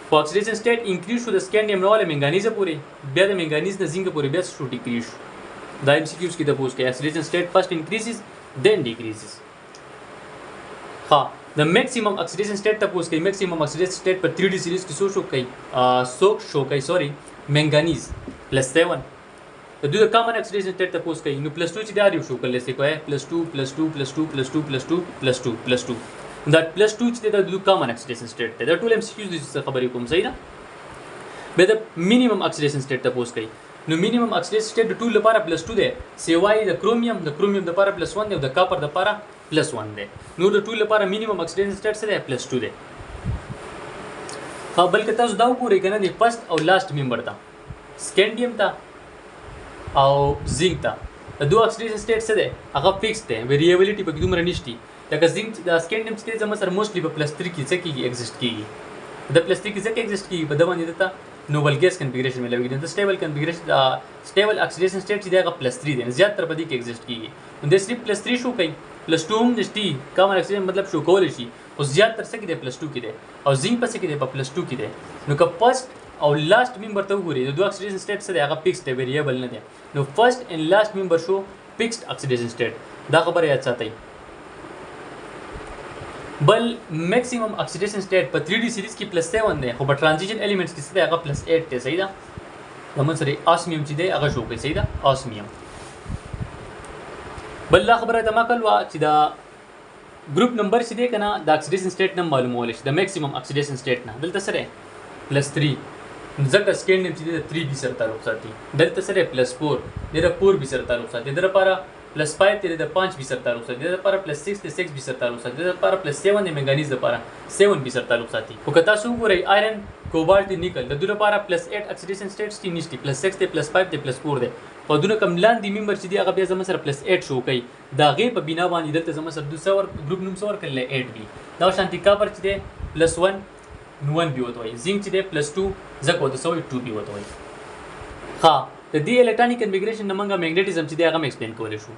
په اکسیډیشن سټیټ انکریز شو د سکینډیم نه ول منګانیز پورې بیا د منګانیز نه زنک پورې بیا شو ډیکریز شو دا MCQs کې تاسو کې اکسیډیشن سټیټ فرست انکریزز دین ډیکریزز. ها د میکسیمم اکسیډیشن سټیټ تاسو کې میکسیمم اکسیډیشن سټیټ په 3D سیریز کې شو کوي سوري منګانیز +7 د دوی کامن اکسیډیشن سټیټ تاسو کې نو +2 چې دا یو شو کولای شي کوی +2 +2 +2 +2 +2 +2 +2 دا +2 چې د دوی کامن اکسیډیشن سټیټ دی دا ټول MCQs د خبرې کوم صحیح ده. به د مینیمم اکسیډیشن سټیټ تاسو کوي نو مینیمم اکسیډیشن سټیټ د ټول لپاره +2 دی سیوای د کرومیوم لپاره +1 دی او د کاپر لپاره +1 دی. نو د ټول لپاره مینیمم اکسیډیشن سټیټ څه دی +2 دی. ها بلکې تاسو دا وګورئ کنه د فرست او لاست ممبر ته سکینډیم ته او زینک ته د دوه اکسیډیشن سټیټ څه دی هغه فکس دی ویریبلټی پکې دومره نشتی لکه زینک د سکینډیم چې زموږ سره موستلی په +3 کې څه کېږي ایگزیسټ کېږي د +3 کې څه ایگزیسټ کېږي په دغه باندې دته نوبل ګیس کنفیګریشن ملوي د سټیبل کنفیګریشن سټیبل اکسیډیشن سټیټ چې دغه +3 دی زیات تر پدې کې ایگزیسټ کېږي نو د صرف +3 شو کوي +2 هم نشتی کامن اکسیډیشن مطلب شو کول شي او زیات تر څه کې دی +2 کې دی او زینک په څه کې دی په +2 کې دی. نو که فرست او لاست ممبر ته وګورئ د دوه اکسیډیشن سټیټ سره هغه فکس دی ویریبل نه دی. نو فرست اینڈ لاست ممبر شو فکسډ اکسیډیشن سټیټ دا خبره یاد ساتئ. بل میکسیمم اکسیډیشن سټیټ په 3D سیریز کې +7 دی خو په ټرانزیشن ایلیمنټس کې څه دی هغه +8 دی صحیح ده. زموږ سره اسمیوم چې دی هغه شو کوي صحیح ده اسمیوم. بل دا خبره ته ما کولوا چې دا ګروپ نمبر چې دی کنه د اکسیډیشن سټیټ نم معلومول شي د میکسیمم اکسیډیشن سټیټ نه دلته سره +3 ځکه سکینډیم چې د 3B سره تعلق ساتي دلته سره +4 د 4B سره تعلق ساتي د لپاره +5 ته د 5B سره تعلق ساتي د لپاره +6 ته 6B سره تعلق ساتي د لپاره +7 د منګانیز لپاره 7B سره تعلق ساتي. او که تاسو وګورئ آیرن کوبالت نیکل د دوی لپاره +8 اکسیډیشن سټیټس کې نشتی +6 ته +5 ته +4 دی او دونه کم لاندې ممبر چې دی هغه بیا زموږ سره +8 شو کوي دا غي په بنا باندې دلته زموږ سره 200 ګروپ نوم څور کړل 8B دا شانتي کاپر چې دی +1 نو 1B وته وي زینک چې دی +2 زکه وته سوې 2B وته وي. ها د دې الکترونیک کنفیګریشن نمنګه میګنیټیزم چې دی هغه ایکسپلین کولای شو.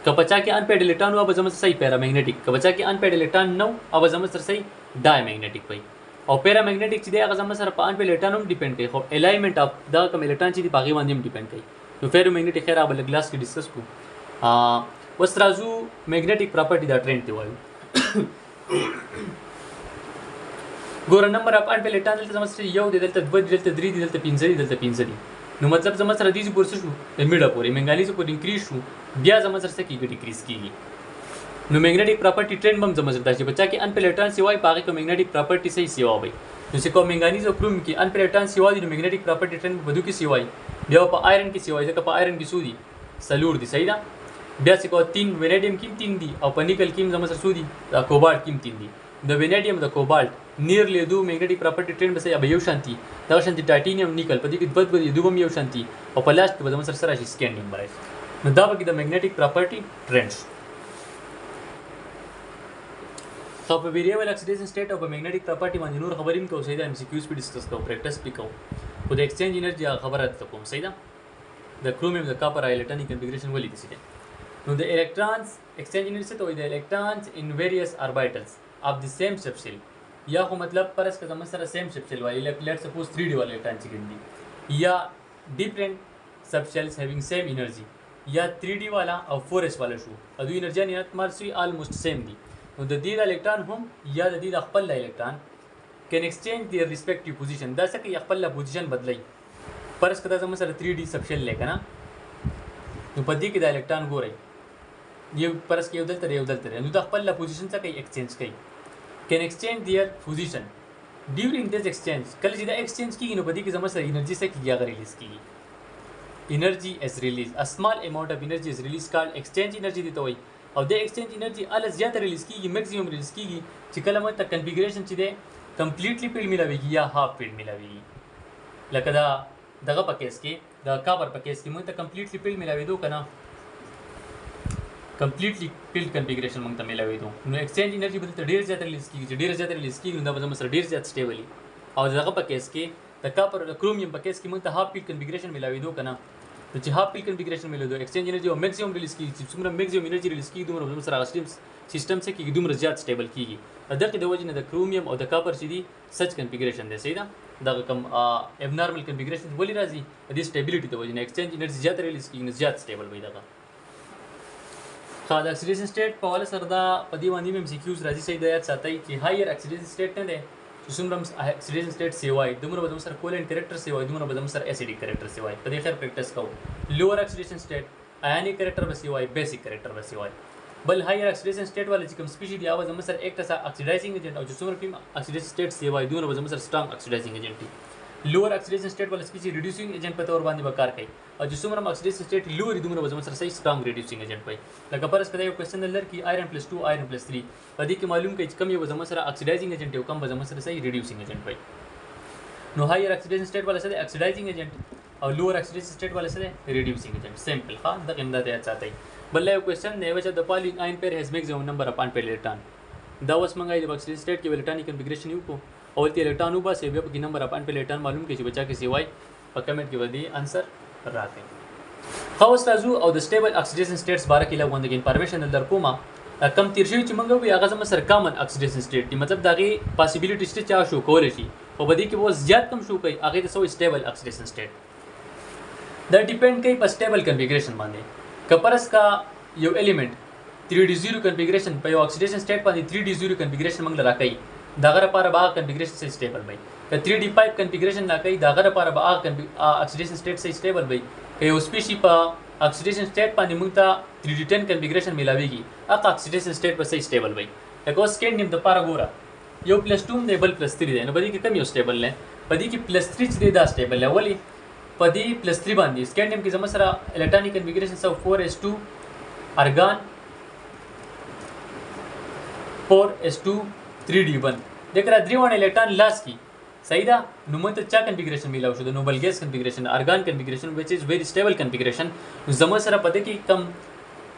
که بچا کې ان پیډ الکترون او زموږ صحیح پیرا میګنیټیک که بچا کې ان پیډ الکترون نو او زموږ سره صحیح ډای میګنیټیک وي او پیرا میګنیټیک چې دی هغه زموږ سره په ان پیډ الکترون هم ډیپند کوي خو الایمنٹ اف دا کوم الکترون چې دی باغی باندې هم ډیپند کوي. نو فیرو میګنیټیک خیر ابل ګلاس کې ډیسکس کو وس رازو میګنیټیک پراپرټی دا ټرند دی وایو. ګور نمبر اف ان پیډ الکترون دلته زموږ سره یو دی دلته 2 دی دلته 3 دی دلته 5 دی دلته 5 دی نو مطلب زموږ سره دیږي پورس شو میډا پورې منګانیز پورې انکریز شو بیا زموږ سره څه کیږي ډیکریز کیږي. نو میګنیټیک پراپرټی ټرند بم زموږ سره چې بچا کې ان پیډ الکترون سیوای پاګه کو میګنیټیک پراپرټی صحیح سیوا وي نو چې کوم منګانیز او کروم کې ان پیډ الکترون سیوا دي نو میګنیټیک پراپرټی ټرند په بدو کې سیوای بیا په آیرن کې سیوای ځکه په آیرن کې سودي سلور دي صحیح ده بیا چې کو 3 وینیډیم کې 3 دي او په نیکل کې زموږ سره سودي کوبالت کې 3 دي د وینیډیم د کوبالت نیرلی دو میګنیټیک پراپرټی ټرند به به یو شانتي دا شانتي ټایټینیم نیکل په دې کې دوه دوه یو شانتي او په لاست کې به زموږ سره راشي سکینډیم برای نو دا به د میګنیټیک پراپرټی ټرندز. خو په ویریبل اکسیډیشن سټیټ او په میګنیټیک پراپرټی باندې نور خبرې هم کوو صحیح ده MCQs په ډیسکس کوو پریکټس پې کوو خو د ایکسچینج انرژي خبره ته کوم صحیح ده د کرومیوم د کاپر الکترونیک کنفیګریشن ولې دي صحیح. نو د الکترونز ایکسچینج انرژي څه ته وایي د الکترونز ان ویریس اوربیټلز اف د سیم سبشل یا خو مطلب پرس که زموږ سره سیم سبشل والی لیټ سپوز 3D والا الکترون چې ګندي یا ډیفرنٹ سبشلز هیوینګ سیم انرژي یا 3D والا او 4S والا شو دوی انرژي نه مارسي آلموست سیم دي نو د دې الکترون هم یا د دې خپل الکترون کین ایکسچینج دیئر ریسپیکټیو پوزیشن دا څه کې خپل پوزیشن بدلای پرس که زموږ سره 3D سبشل لیکنه نو په دې کې د الکترون ګورئ یو پرس کې یو دلته نو د خپل پوزیشن څه کوي ایکسچینج کوي can exchange their position during this exchange کله چې دا exchange کیږي نو په دې کې زموږ سره انرژي څه کیږي هغه ریلیز کیږي energy is released a small amount of energy is released called exchange energy دي ته وایي او د exchange energy ال زیاته ریلیز کیږي میکسیمم ریلیز کیږي چې کله موږ ته کنفیګریشن چې دی کمپلیټلی فیلډ ملاويږي یا هاف فیلډ ملاويږي لکه دا دغه په کیس کې د کاپر په کیس کې موږ ته کمپلیټلی فیلډ ملاويدو کنه کمپلیټلی فیلډ کنفیګریشن موږ ته ملاويدو نو ایکسچینج انرژي به ډیر زیات ریلیز کیږي چې ډیر زیات ریلیز کیږي نو دا به زموږ سره ډیر زیات سټیبلی او دغه په کیس کې د کاپر او کرومیوم په کیس کې موږ ته هاف فیلډ کنفیګریشن ملاويدو کنه نو چې هاف پیل کنفیګریشن ملو ایکسچینج انرژي او میکسیمم ریلیز کیږي چې څومره میکسیمم انرژي ریلیز کیږي دومره سره سیستم څخه کیږي دومره زیات سټیبل کیږي دغه د وجه نه د کرومیوم او د کاپر چې دي سچ کنفیګریشن دی صحیح ده دغه کم ابنارمل کنفیګریشن ولې راځي د سټیبلیټي د وجه نه ایکسچینج انرژي زیات ریلیز کیږي نو زیات سټیبل وي دغه خا د اکسیډیشن سټیټ په حواله سره دا په دې باندې ام سی کیوز راځي صحیح ده یاد ساتئ چې هایر اکسیډیشن سټیټ نه دی چې څومره اکسیډیشن سټیټ سیوای دومره به سره کولن کریکټر سیوای دومره به سره اسیډیک کریکټر سیوای په دې خیر پریکټس کوو لوور اکسیډیشن سټیټ آیونیک کریکټر به سیوای بیسیک کریکټر به سیوای بل هایر اکسیډیشن سټیټ والا چې کوم سپیشي دی اواز سره ایکټ اس اکسیډایزینګ ایجنټ او چې څومره کوم اکسیډیشن سټیټ سیوای دومره به سره سټرونګ اکسیډایزینګ ایجنټ دی لوور اکسیډیشن سټیټ والا سپیشي ریډیوسینګ ایجنټ په تور باندې وکړ کوي او چې څومره اکسیډیشن سټیټ لوور دومره به سره صحیح سټرونګ ریډیوسینګ ایجنټ وي لکه پرس کدا یو کوېسچن لر کی آیرن + 2 آیرن + 3 په دې کې معلوم کوي چې کم یو به سره اکسیډایزینګ ایجنټ یو کم به سره صحیح ریډیوسینګ ایجنټ وي نو هایر اکسیډیشن سټیټ والا سره اکسیډایزینګ ایجنټ او لوور اکسیډیشن سټیټ والا سره ریډیوسینګ ایجنټ سمپل ها دا امداد یاد ساتئ بل یو کوېسچن دی which of the following ion pair has maximum number of unpaired electron دا اوس مونږه د اکسیډیشن سټیټ کې الکترونیک کنفیګریشن یو کو اول تی الکترون وباسي بیا په نمبر اف unpaired electron معلوم کې چې بچا کې سی وای په کمنټ کې ودی انسر راکړئ خاص راځو او د سټیبل اکسیډیشن سټیټس باره کې لږ وندګ انفارمیشن در کومه کم تیر شوی چې مونږ وی هغه زموږ سره کامن اکسیډیشن سټیټ دی مطلب دغه پاسیبিলিټی چې چا شو کول شي او بدی کې وو زیات کم شو کوي هغه د سو سټیبل اکسیډیشن سټیټ دا ډیپند کوي په سټیبل کنفیګریشن باندې کپرس کا یو الیمنٹ 3d0 کنفیګریشن په یو اکسیډیشن سټیټ باندې 3d0 کنفیګریشن موږ لراکای دغه لپاره به کنفیګریشن سي سټیبل وي که 3d5 کنفیګریشن راکای دغه لپاره به اکسیډیشن سټیټ سي سټیبل وي که یو سپیشي په اکسیډیشن سټیټ باندې موږ ته 3d10 کنفیګریشن ملاويږي هغه اکسیډیشن سټیټ په سي سټیبل وي لکه اوس سکینډیم د لپاره ګوره یو +2 دی بل +3 دی نو بدی کې کم یو سټیبل نه بدی کې +3 چې دی دا سټیبل نه ولی پدې +3 باندې سکینډیم کې زموږ سره الکترونیک کنفیګریشن سو 4s2 argon 4s2 3d1 دغه درېونه الکترون لاس کی صحیح ده نو موږ ته چا کنفیګریشن میلاو شو د نوبل ګیس کنفیګریشن ارګان کنفیګریشن which is very stable configuration زموږ سره پدې کې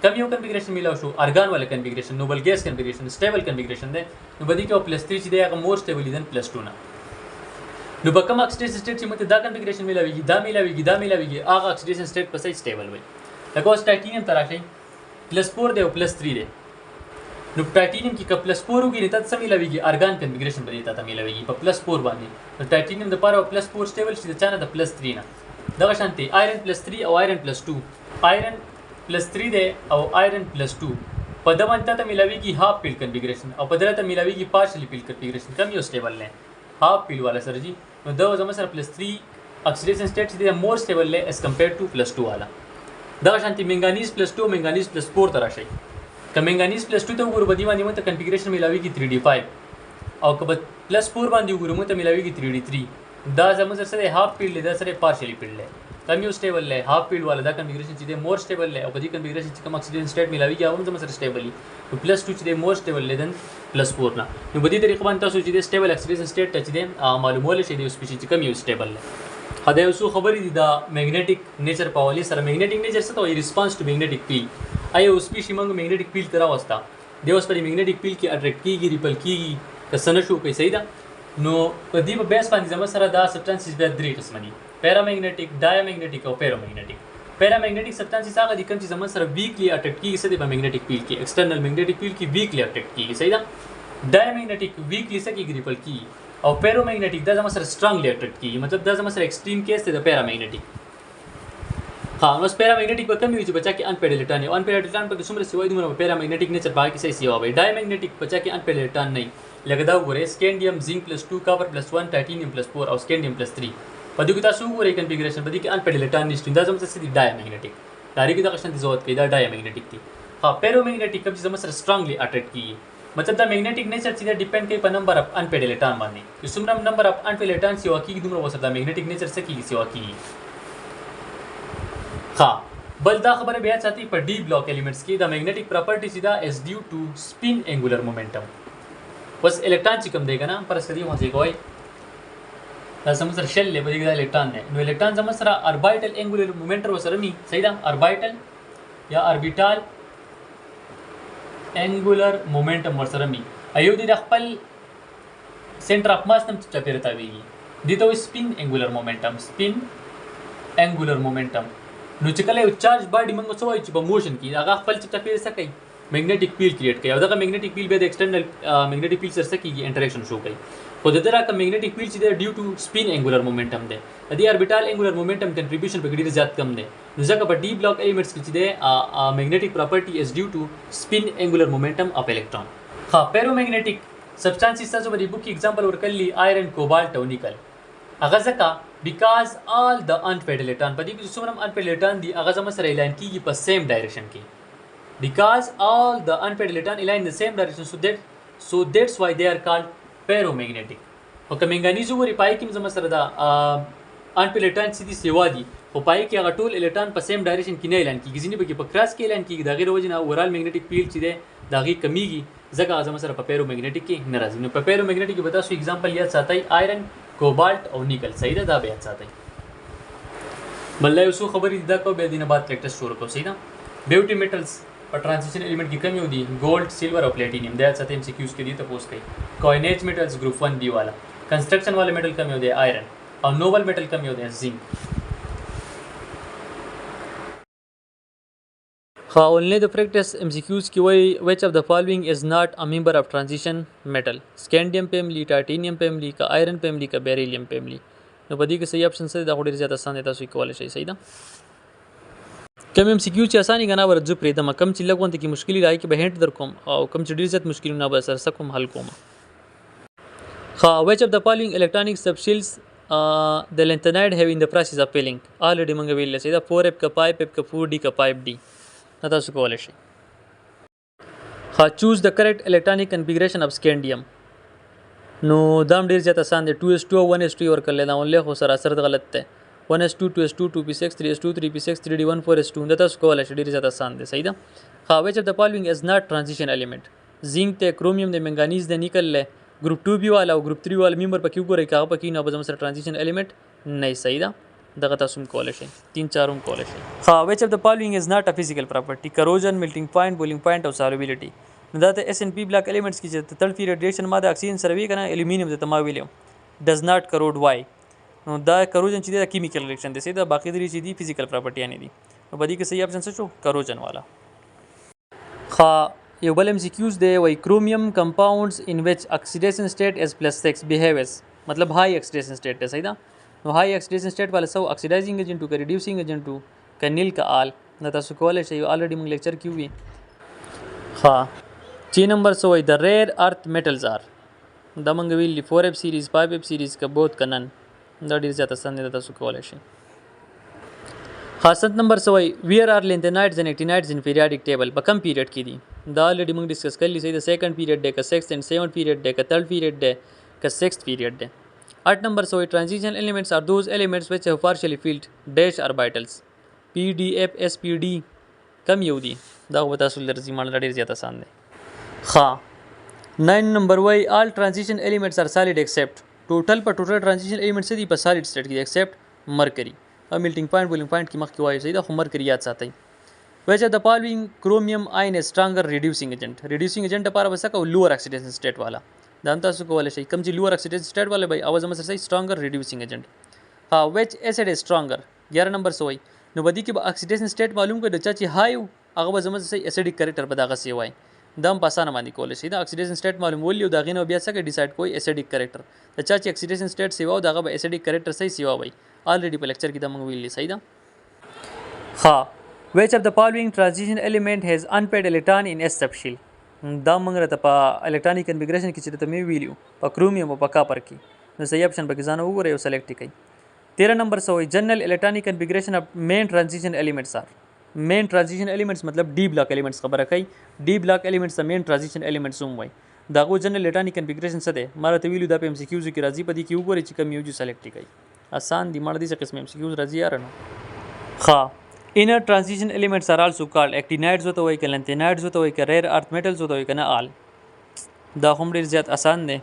کم یو کنفیګریشن میلاو شو ارګان والا کنفیګریشن نوبل ګیس کنفیګریشن سټیبل کنفیګریشن ده نو بدی کې +3 چې دی هغه مور سټیبل دي +2 نه نو په کوم اکسیډیشن سټیټ چې موږ ته دا کنفیګریشن میلاويږي دا میلاويږي هغه اکسیډیشن سټیټ په صحیح سټیبل وي لکه اوس ټایټینیم تراشي +4 دی او +3 دی نو ټایټینیم کې +4 وګورئ ته څه میلاويږي ارګان کنفیګریشن به ته میلاويږي په +4 باندې نو ټایټینیم د پاره +4 سټیبل شي د چانه د +3 نه دغه شانتي آیرن +3 او آیرن +2 آیرن +3 دی او آیرن +2 په دمن ته میلاويږي هاف پیل کنفیګریشن او په دلته میلاويږي پارشلی پیل کنفیګریشن کم یو سټیبل نه هاف پیل والا سره جی نو دا زموږ سره +3 اکسیډیشن سټیټ دی مور سټیبل له اس کمپیئر ټو +2 والا دا شانتي منګانیز +2 منګانیز +4 تراشي که منګانیز +2 ته وګورو بدی باندې مته کنفیګریشن میلاويږي 3d5 او که +4 باندې وګورو مته میلاويږي 3d3 دا زموږ سره هاف پیل دا سره پارشلی پیل له کم یو سټیبل له هاف پیل والا دا کنفیګریشن چې دی مور سټیبل له او بدی کنفیګریشن چې کوم اکسیډیشن سټیټ میلاويږي هغه زموږ سره سټیبل نو +2 چې دی مور سټیبل له دن +4 نه نو بدی طریقه باندې تاسو چې دی سټیبل اکسیډیشن سټیټ ټچ دی معلومول شي دی سپیشي چې کم یو سټیبل له دا یو څو خبرې دي دا میګنیټیک نیچر په حواله سره میګنیټیک نیچر څه ته وایي ریسپانس ټو میګنیټیک فیلډ آیا اوس سپیشي موږ میګنیټیک فیلډ تر واسطه د اوس پر میګنیټیک فیلډ کې اټریکټ کیږي ریپل کیږي که څه نشو کوي صحیح ده نو په دې په بیس باندې زموږ سره دا سبسټانسز بیا درې قسم دي پیرامیګنیټیک ډایمیګنیټیک او پیرومیګنیټیک پیرامیګنیټیک سبسټانسز هغه دي کوم چې زموږ سره ویکلی اټریکټ کیږي څه دی په میګنیټیک فیلډ کې ایکسټرنل میګنیټیک فیلډ کې ویکلی اټریکټ کیږي صحیح ده ډایمیګنیټیک ویکلی څه کیږي ریپل کیږي او پیرومیګنیټیک دا زموږ سره سټرونګلی اټریکټ کیږي مطلب دا زموږ سره ایکسټریم کیس دی د پیرامیګنیټیک ها نو پیرامیګنیټیک په کوم وی چې بچا کې ان پیډ الکترون او ان پیډ الکترون په څومره سیوای دومره پیرامیګنیټیک نیچر باقي څه سیوا وي ډایمیګنیټیک بچا کې ان پیډ الکترون نه لکه دا وګورئ سکینډیم زنک +2 کاپر +1 ټایټینیم +4 او سکینډیم +3 په دې کې تاسو وګورئ کنفیګریشن په دې کې ان پیډ الکترون نشته دا زموږ سره دی ډایمیګنیټیک دا لري کې دا قشن دي ضرورت کې دا ډایمیګنیټیک دی ها پیرومیګنیټیک کوم چې زموږ سره سټرونګلی اټریکټ کیږي مطلب دا میګنیټیک نیچر چې دا ډیپند کوي په نمبر اف ان پیډ الکترون باندې چې څومره نمبر اف ان پیډ الکترون سیوا کیږي دومره وسره دا میګنیټیک نیچر څه کیږي سیوا کیږي ها بل دا خبره بیا ساتي په ډی بلاک الیمنټس کې دا میګنیټیک پراپرټی چې دا از ډیو ټو سپین انګولر مومنټم بس الکترون چې کوم دی کنه پر سړي هڅه کوي دا زموږ سره شل لبري دا الکترون دی نو الکترون زموږ سره اربایټل انګولر مومنټر وسره می صحیح ده اربایټل یا اربیټال انګولر مومنټم ورسره می ایو دی خپل سنټر اف ماس تم چې پیرتا ویږي دي ته سپین انګولر مومنټم نو چې کله یو چارج باډي موږ څه وایو چې په موشن کې هغه خپل چاپیریال څه کوي میګنیټیک فیلډ کریټ کوي او دغه میګنیټیک فیلډ به د ایکسټرنل میګنیټیک فیلډ سره څه کیږي انټریکشن شو کوي خو د دې راکه میګنیټیک فیلډ چې دی ډیو ټو سپین انګولر مومنټم دی د دې اربیټال انګولر مومنټم کنټریبیوشن په ډیر زیات کم دی نو ځکه په ډی بلاک ایلیمنټس کې چې دی میګنیټیک پراپرټي از ډیو ټو سپین انګولر مومنټم اف الکترون ها پیرومیګنیټیک سبسټانسز تاسو باندې بوک ایگزامپل ورکړلی آیرن کوبالټ او نیکل هغه ځکه بیکاز آل د انپیډ الکترون په دې کې څومره انپیډ الکترون دي هغه زموږ سره الاین کیږي په سیم ډایرکشن کې because all the unpaired electrons align in the same direction so that's why they are called ferromagnetic او که منګنیز وګوري پای کې زموږ سره دا unpaired electrons چې دي سیوا دي خو پای کې هغه ټول الکترون په سیم ډایرکشن کې نه اعلان کیږي ځینې به کې په کراس کې اعلان کیږي دا غیر وجه نه اورال میګنیټیک فیلډ چې دی دا غي کمیږي ځکه زموږ سره په پیرومیګنیټیک کې نه راځي نو په پیرومیګنیټیک کې به تاسو एग्जांपल یاد ساتئ آیرن کوبالټ او نیکل صحیح ده دا به یاد ساتئ بل یو څه خبرې دا کو به دینه بعد پریکټس شروع کوو صحیح ده بیوټي میټلز په ټرانزیشن ایلیمنٹ کې کمی ودی ګولډ سیلور او پلیټینیم دا ساتي ام سی کیوز کې دي ته پوس کوي کوینیج میټلز ګروپ 1 بی والا کنسٹرکشن والے میټل کمی ودی آیرن او نوبل میټل کمی ودی زنک only the practice MCQs की वही which of the following is not a member of transition metal scandium पे मिली टाइटेनियम पे मिली का आयरन पे मिली का बेरिलियम पे मिली نو بدی کې صحیح اپشن سره دا ډیر زیات آسان دی تاسو کولای شئ صحیح ده کم MCQ چې آسانی غنا ورځو پرې د کم چې لګونته کې مشکلی راځي کې به هند در کوم او کم چې ډیر زیات مشکل نه به سر سکم حل کوم which of the following electronic subshells the lanthanide have in the process of filling already موږ ویل صحیح ده 4f کا 5f کا 4d کا 5d تاسو کولای شئ choose the correct electronic configuration of scandium نو دام ډیر زیات آسان دی 2s2 او 1s2 ورکړل دا ولې خو سراسر غلط ده 1s2 2s2 2p6 3s2 3p6 3d1 4s2 دا تاسو کولای شئ ډیر زیات آسان دی صحیح ده which of the following is not transition element زنک ته کرومیوم د منګانیز د نیکل له ګروپ 2b والا او ګروپ 3 والا ممبر پکې وګورئ کاغه پکې نه به سره transition element نه صحیح ده دغه تاسو کولای شئ 3-4 کولای شئ which of the following is not a physical property corrosion melting point boiling point او solubility دا ته SNP block elements کې چې تل فی ریډیشن ماده اکسیجن سره وی کنه الومینیم ته ما ویلو does not corrode why نو دا کروجن چې دا کیمیکل ریاکشن دی دا باقی درې چې دي فزیکل پراپرټی نه دي نو بدی کې صحیح اپشن څه شو کروجن والا یو بل MCQs دی وای کرومیوم compounds in which oxidation state is +6 behaves मतलब high oxidation state है सही ना نو high oxidation state वाला سو oxidizing agent to reducing agent to کنیل کا آل نو تاسو کولای شئ already موږ لیکچر کیو وی 3 نمبر سو د rare earth metals are دا موږ ویل 4f series 5f series کا بوت کنن دا ډیر زیات آسان دی تاسو کولای شئ خاصت نمبر سو ویر آر لینتھنائڈز اینڈ ایکٹینائڈز ان پیریاڈک ټیبل په کم پیریډ کې دي دا الریډي موږ ډیسکس کړلی سي د سیکنډ پیریډ دی کا 6th and 7th پیریډ دی کا 3rd پیریډ دی کا 6th پیریډ دی 8 نمبر سو transition elements are those elements which have partially filled dash orbitals pdf spd کم یو دي دا و تاسو لرزي مال ډیر زیات آسان دی 9 نمبر وای all transition elements are solid except ټوټل transition elements دي په solid state کې except mercury او melting point boiling point کې مخکې وایي صحیح دا خو mercury یاد ساتئ which of the following chromium ion is stronger reducing agent لپاره بس کا lower oxidation state والا دا تاسو کولای شئ کوم چې lower oxidation state والا به اواز هم سره stronger reducing agent which acid is stronger 11 نمبر سوئی نو بدی کې به oxidation state معلوم کړئ د چا چې high هغه به زموږ سره acidic character به دغه سی وای دا هم په اسانه باندې کولای شي دا oxidation state معلومول یو دا غینو بیا څنګه ډیسایډ کوی acidic character د چا چې oxidation state سی وای دغه به acidic character صحیح سی وای already په لیکچر کې دا موږ ویلي صحیح ده which of the following transition element has unpaired electron in s subshell دا موږ راته په electronic configuration کې چې ته مې ویلو په کرومیوم او په کاپر کې نو صحیح اپشن به ځان وګورئ او سلیکټ کړئ 13 نمبر سوې general electronic configuration of main transition elements are main transition elements मतलब d block elements خبره کوي d block elements the main transition elements هم وای دا غو general electronic configuration څه ده ماره ته ویلو دا په MCQs کې راځي په دې کې وګورئ چې کوم یو سلیکټ کړئ آسان دي مړه دې څه قسم MCQs راځي یار نو inner transition elements are also called actinides وته وای کله lanthanide وته وای کله rare earth metals وته وای کنه all دا هم ډیر زیات آسان دي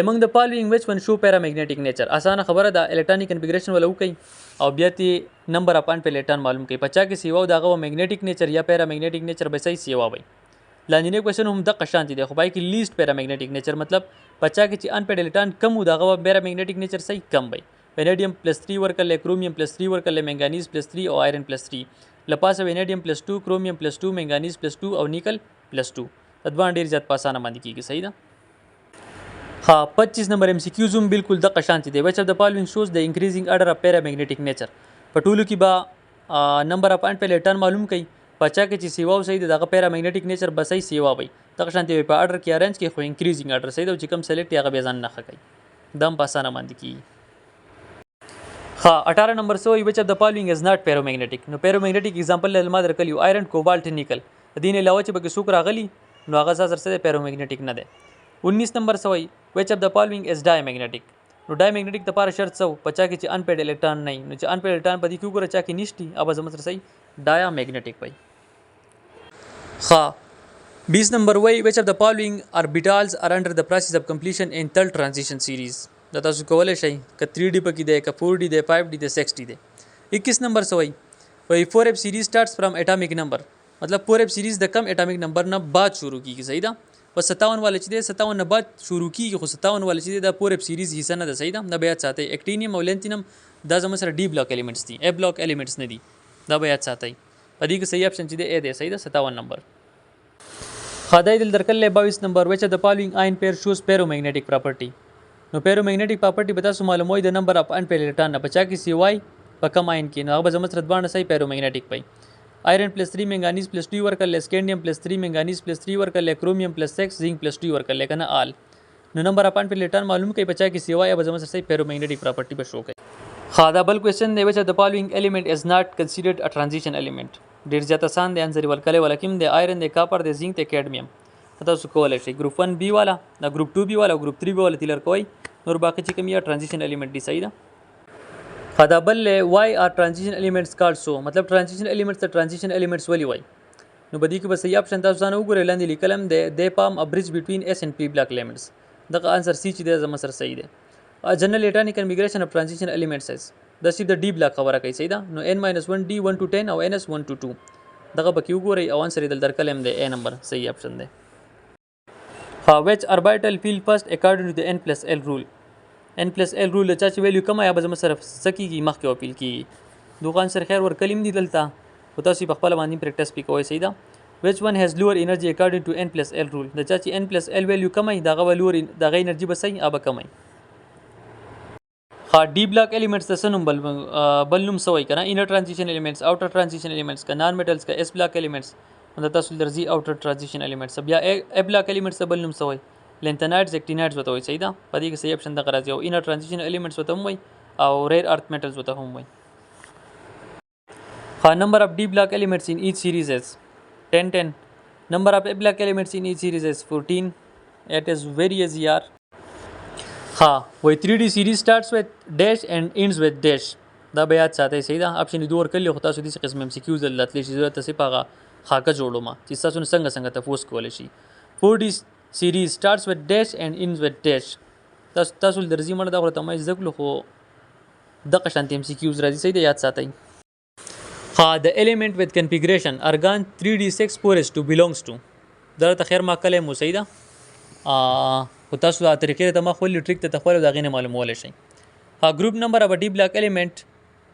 among the following which one show paramagnetic nature آسان خبره دا electronic configuration ولا وکي او بیا تی نمبر اپان په electron معلوم کوي 50 کې سیوا دغه magnetic nature یا paramagnetic nature به صحیح سیوا وای لاندې کوېشن هم د قشانتی دی خو پای کې لیست paramagnetic nature مطلب 50 کې چې ان په electron کم دغه paramagnetic nature صحیح کم وای वेनेडियम +3 ورکړل کرومیوم +3 ورکړل منګانیز +3 او آیرن +3 لپاسه وینیډیم +2 کرومیوم +2 منګانیز +2 او نیکل +2 تدوان ډیر زیات پاسانه باندې کیږي صحیح ده. ها 25 نمبر ام سی کیوز هم بالکل د قشانتی دی which of the following shows the increasing order of paramagnetic nature په ټولو کې با نمبر اف ان په لټن معلوم کړي پچا کې چې سیوا صحیح دغه پیرامagnetic نیچر بسای سیوا وي د قشانتی په اډر کې ارنج کې خو انکریزینګ اډر صحیح د چې کوم سلیکټ هغه به ځان نه خکې دم پاسانه باندې کی. ها 18 نمبر سو which of the following is not paramagnetic نو paramagnetic example له ما درکلیو آیرن کوبالت نیکل دین علاوه چې بګه سوک راغلی نو هغه سره paramagnetic نه ده. 19 نمبر سوی which of the following is diamagnetic نو diamagnetic د پاره شرط سو پچا کې چې انپیډ الکترون نه نو چې انپیډ الکترون په دې کې وګوره چا کې نشتی اوبه زموږ سره صحیح diamagnetic وای. ها 20 نمبر وای which of the following orbitals are under the process of completion in third transition series دا تاسو کولای شئ ک 3D پکې ده ک 4D ده 5D ده 6D ده. 21 نمبر سوی وای 4f series starts from atomic number مطلب 4f series د کم atomic number نه بعد شروع کیږي صحیح ده. په 57 والا چې دی 57 نه بعد شروع کیږي خو 57 والا چې دی د پورې سیریز حصہ نه ده صحیح ده نه بیا ساتي اکټینیم او لینتینم دا زموږ سره ډی بلاک الیمنټس دي ا بلاک الیمنټس نه دي دا بیا ساتي په دې کې صحیح اپشن چې دی ا دی صحیح ده 57 نمبر. خدای دل درکل 22 نمبر which of the following ion pair shows paramagnetic property نو paramagnetic property به تاسو معلوموي د نمبر اف ان په الکترون نه بچا کې سی وای په کم آین کې نو هغه زموږ سره دوانه صحیح paramagnetic پي. आयरन +3 मैंगानीज +2 ورکړل स्कैंडियम +3 मैंगानीज +3 ورکړل क्रोमियम +6 जिंक +2 ورکړل کنه آل نو نمبر اپان په لیټر معلوم کوي بچا کی سیوا یا بزمه سره پیرومagnetic پراپرټي به شو کوي. خادا بل کوېسچن دی which of the following element is not considered a transition element ډیر زیات آسان دی انځر ولکله ولکم دی آیرن دی کاپر دی زنک دی کیډمیوم تاسو کولای شئ ګروپ 1 بی والا دا ګروپ 2 بی والا ګروپ 3 بی والا تلر کوي نور باقي چې کوم یا transition element دی صحیح ده. خدا بل why are transition elements called so مطلب transition elements ته transition elements ولی وای نو بدی کې بس یې اپشن تاسو ځان وګورئ لاندې لیکلم دی they form a bridge between s and p block elements دغه انسر سی چې د زما سره صحیح دی. general electronic configuration of transition elements is د صرف د डी بلاک خبره کوي صحیح ده نو n-1 d 1 to 10 او ns 1 to 2 دغه بکی وګورئ او انسر دل درکلم دی a نمبر صحیح اپشن دی. which orbital field first according to the n plus l rule n+l رول چا چې ویلیو کم یا به زما سره سکیږي مخکې او پیل کیږي دوغان سره خیر ور کلم دي دلته او تاسو په خپل باندې پریکټیس پی کوئ صحیح ده. which one has lower energy according to n+l rule د چا چې n+l ویلیو کم دغه لور دغه انرژي به صحیح ابه کم ها D block elements د سنوم بل نوم سوی کنه انر transition elements outer transition elements کا نان میټلز کا اس block elements د تاسو درځي outer transition elements بیا ا block elements بل نوم سوی لینتنایډز اکټینایډز وته وي صحیح ده په دې کې صحیح اپشن د غراځي او انر ټرانزیشن الیمنټس وته هم وي او ریئر ارث میټلز وته هم وي. ها نمبر اف D block elements in each series is 10 number of a block elements in each series is 14 it is very easy यार. ها وای 3D series starts with dash and ends with dash دا بیا ساتي صحیح ده اپشن دور کلی خو تاسو دې قسم ام سی کیوز لاتلی شي ضرورت څه پاغه خاکه جوړو ما چې تاسو څنګه تفوس کولای شي. 4D series starts with dash and ends with dash تاسو درځي مړه دا غوړه تمه ځکلو خو د قشانت ام سی کیوز راځي صحیح ده یاد ساتئ. ها the element with configuration argon 3d6 4s2 belongs to دا ته خیر ما کله مو صحیح ده او تاسو دا طریقې ته ما خو ټریک ته تخول دا غینه معلومول شي. ها group number of a d block element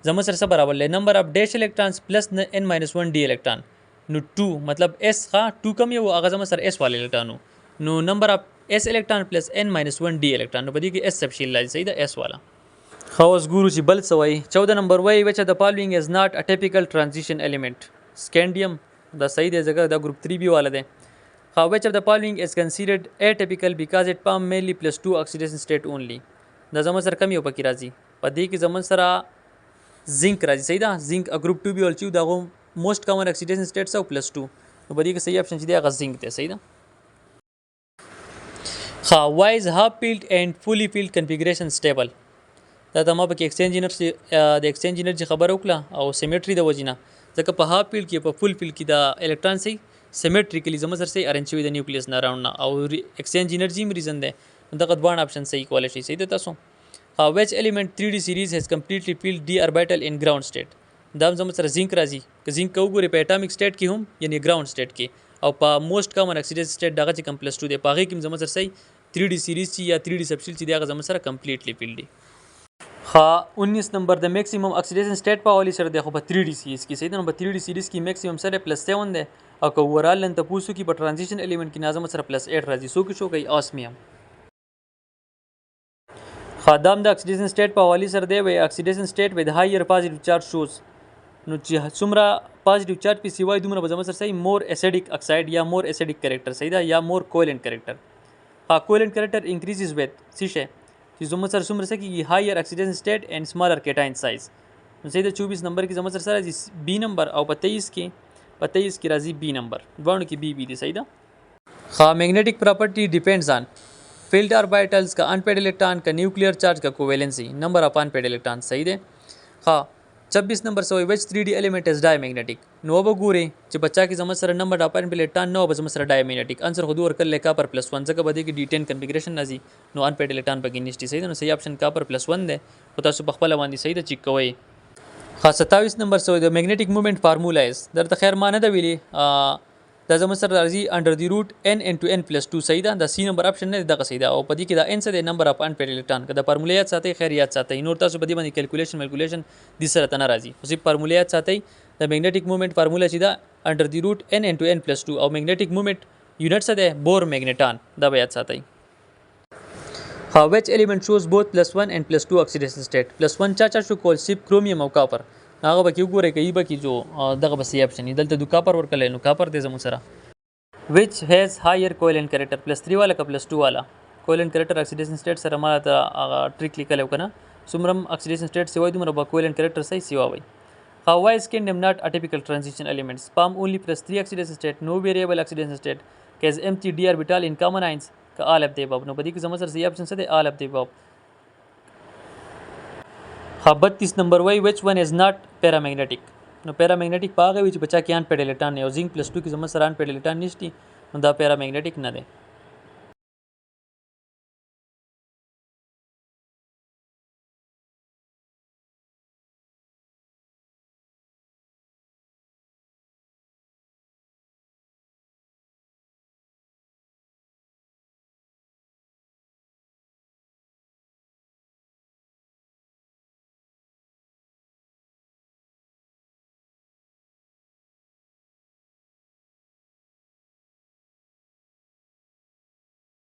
زمو سره برابر له number of dash electrons plus n-1 d electron نو 2 مطلب s ها 2 کم یو هغه زمو سره s والے الکترونو نو نمبر اف s electron plus n-1 d electron نو بدی کې s سبشیل لای صحیح ده s والا. خواص ګورو چې بل سوی 14 نمبر وای which of the following is not a typical transition element scandium دا صحیح ده ځکه دا ګروپ 3b والا ده. which of the following is considered atypical because it form mainly +2 oxidation state only دا زمون سره کم یو پکې راځي په دې کې زمون سره زنک راځي صحیح ده زنک ا ګروپ 2b ول چې دا موست کامن oxidation state سو +2 نو بدی کې صحیح اپشن چې دی هغه زنک ده صحیح ده. why is half filled and fully filled configuration stable دا ته ما په ایکسچینج انرژي د ایکسچینج انرژي خبر وکړه او سیمیټری د وجینا ځکه په هاف فیلډ کې په فول فیلډ کې د الکترون سي سیمیټریکلی زموږ سره سي ارنج شوی د نیوکلیس نه راوند او ایکسچینج انرژي هم ریزن ده دغه دوه اپشن صحیح کولای شي صحیح ده تاسو. which element 3D series has completely filled d orbital in ground state دا زموږ سره زنک راځي که زنک وګوري په اټامیک سټیټ کې هم یعنی ګراوند سټیټ کې او په موست کامن اکسیډیشن سټیټ دغه چې کم +2 دی په هغه کې زموږ سره صحیح 3D series چې یا 3D سبشیل چې دغه زموږ سره کمپلیټلی فیلډ دی. ها 19 نمبر د میکسیمم اکسیډیشن سټیټ په حواله سره د خو په 3D سیریز کې صحیح ده. نو په 3D سیریز کې میکسیمم سره +7 ده او که اورال لن تاسو کې په ترانزیشن الیمنت کې نظم سره +8 راځي. سو کې شو کوي اسمیوم. خادم د اکسیډیشن سټیټ په حواله سره دی وي اکسیډیشن سټیټ وذ هایر پوزټیو چارج شوز. نو چې څومره پوزټیو چارج په سیوای دومره به زموږ سره صحیح مور اسیډیک اکساید یا مور اسیډیک کریکټر صحیح ده یا مور کوولنت کریکټر. ها کوولنت کریکټر انکریزز وذ څه شي چې زموږ سره څومره سکیږي هایر اکسیډیشن سټیټ اینڈ سمالر کیټاین سایز. نو صحیح ده 24 نمبر کې زموږ سره راځي بی نمبر او په 23 کې راځي بی نمبر دوانو کې بی دي صحیح ده. ها میگنیټک پراپرټي ډیپینډز آن filled orbitals का unpaired electron का nuclear charge का covalency number of unpaired electron सही दे. हाँ 26 number से which 3D element is diamagnetic. नो अब गोरे जो बच्चा की समझ sir number of unpaired electron नो अब समझ सर डायमैग्नेटिक आंसर खुद और कर ले कॉपर +1 से बदे की D10 कॉन्फ़िगरेशन नजी नो अनपेड इलेक्ट्रॉन पर निष्ठी सही दे. सही ऑप्शन कॉपर +1 दे होता सु बखपला बांधी सही दे चिक कोई. हाँ 27 नंबर से द मैग्नेटिक मूवमेंट फार्मूला इज दर खैर माने द विली دا زموږ سره راځي انډر دی روټ n انټو n + 2 صحیح ده. دا سی نمبر اپشن نه دغه صحیح ده او په دې کې دا n څه دی نمبر اف انپیډ الیکټران کدا فارمولیات ساتي خیر یاد ساتي نور تاسو په دې باندې کیلکولیشن د سره تنه راځي خو صرف فارمولیات ساتي. د میگنیټک موومېنټ فارمولا چې دا انډر دی روټ n انټو n + 2 او میگنیټک موومېنټ یونټ څه دی بور میگنیټان دا به یاد ساتي. ها which element shows both +1 and +2 oxidation state. +1 چا شو کولسیپ کرومیوم او کاپر هغه به کې وګورئ کوي به کې جو دغه بس اپشن دلته د کاپر ورکل نو کاپر دې زمو سره which has higher covalent character +3 वाला का +2 वाला covalent character oxidation state سره ما ته ट्रिक لیکل وکنه سمرم oxidation state سیوای دومره با covalent character صحیح سیوا وای. how why is can not atypical transition elements spam only +3 oxidation state no variable oxidation state has empty d orbital in common ions का all of the above. نو بدی کې زموږ سره صحیح اپشن څه دی all of the above. ها 32 نمبر وای which one is not paramagnetic. نو پیرامagnetic پاغه وی چې بچا کې ان پیډ الکترون نه او زنک +2 کې زموږ سره ان پیډ الکترون نشتی نو دا پیرامagnetic نه دی.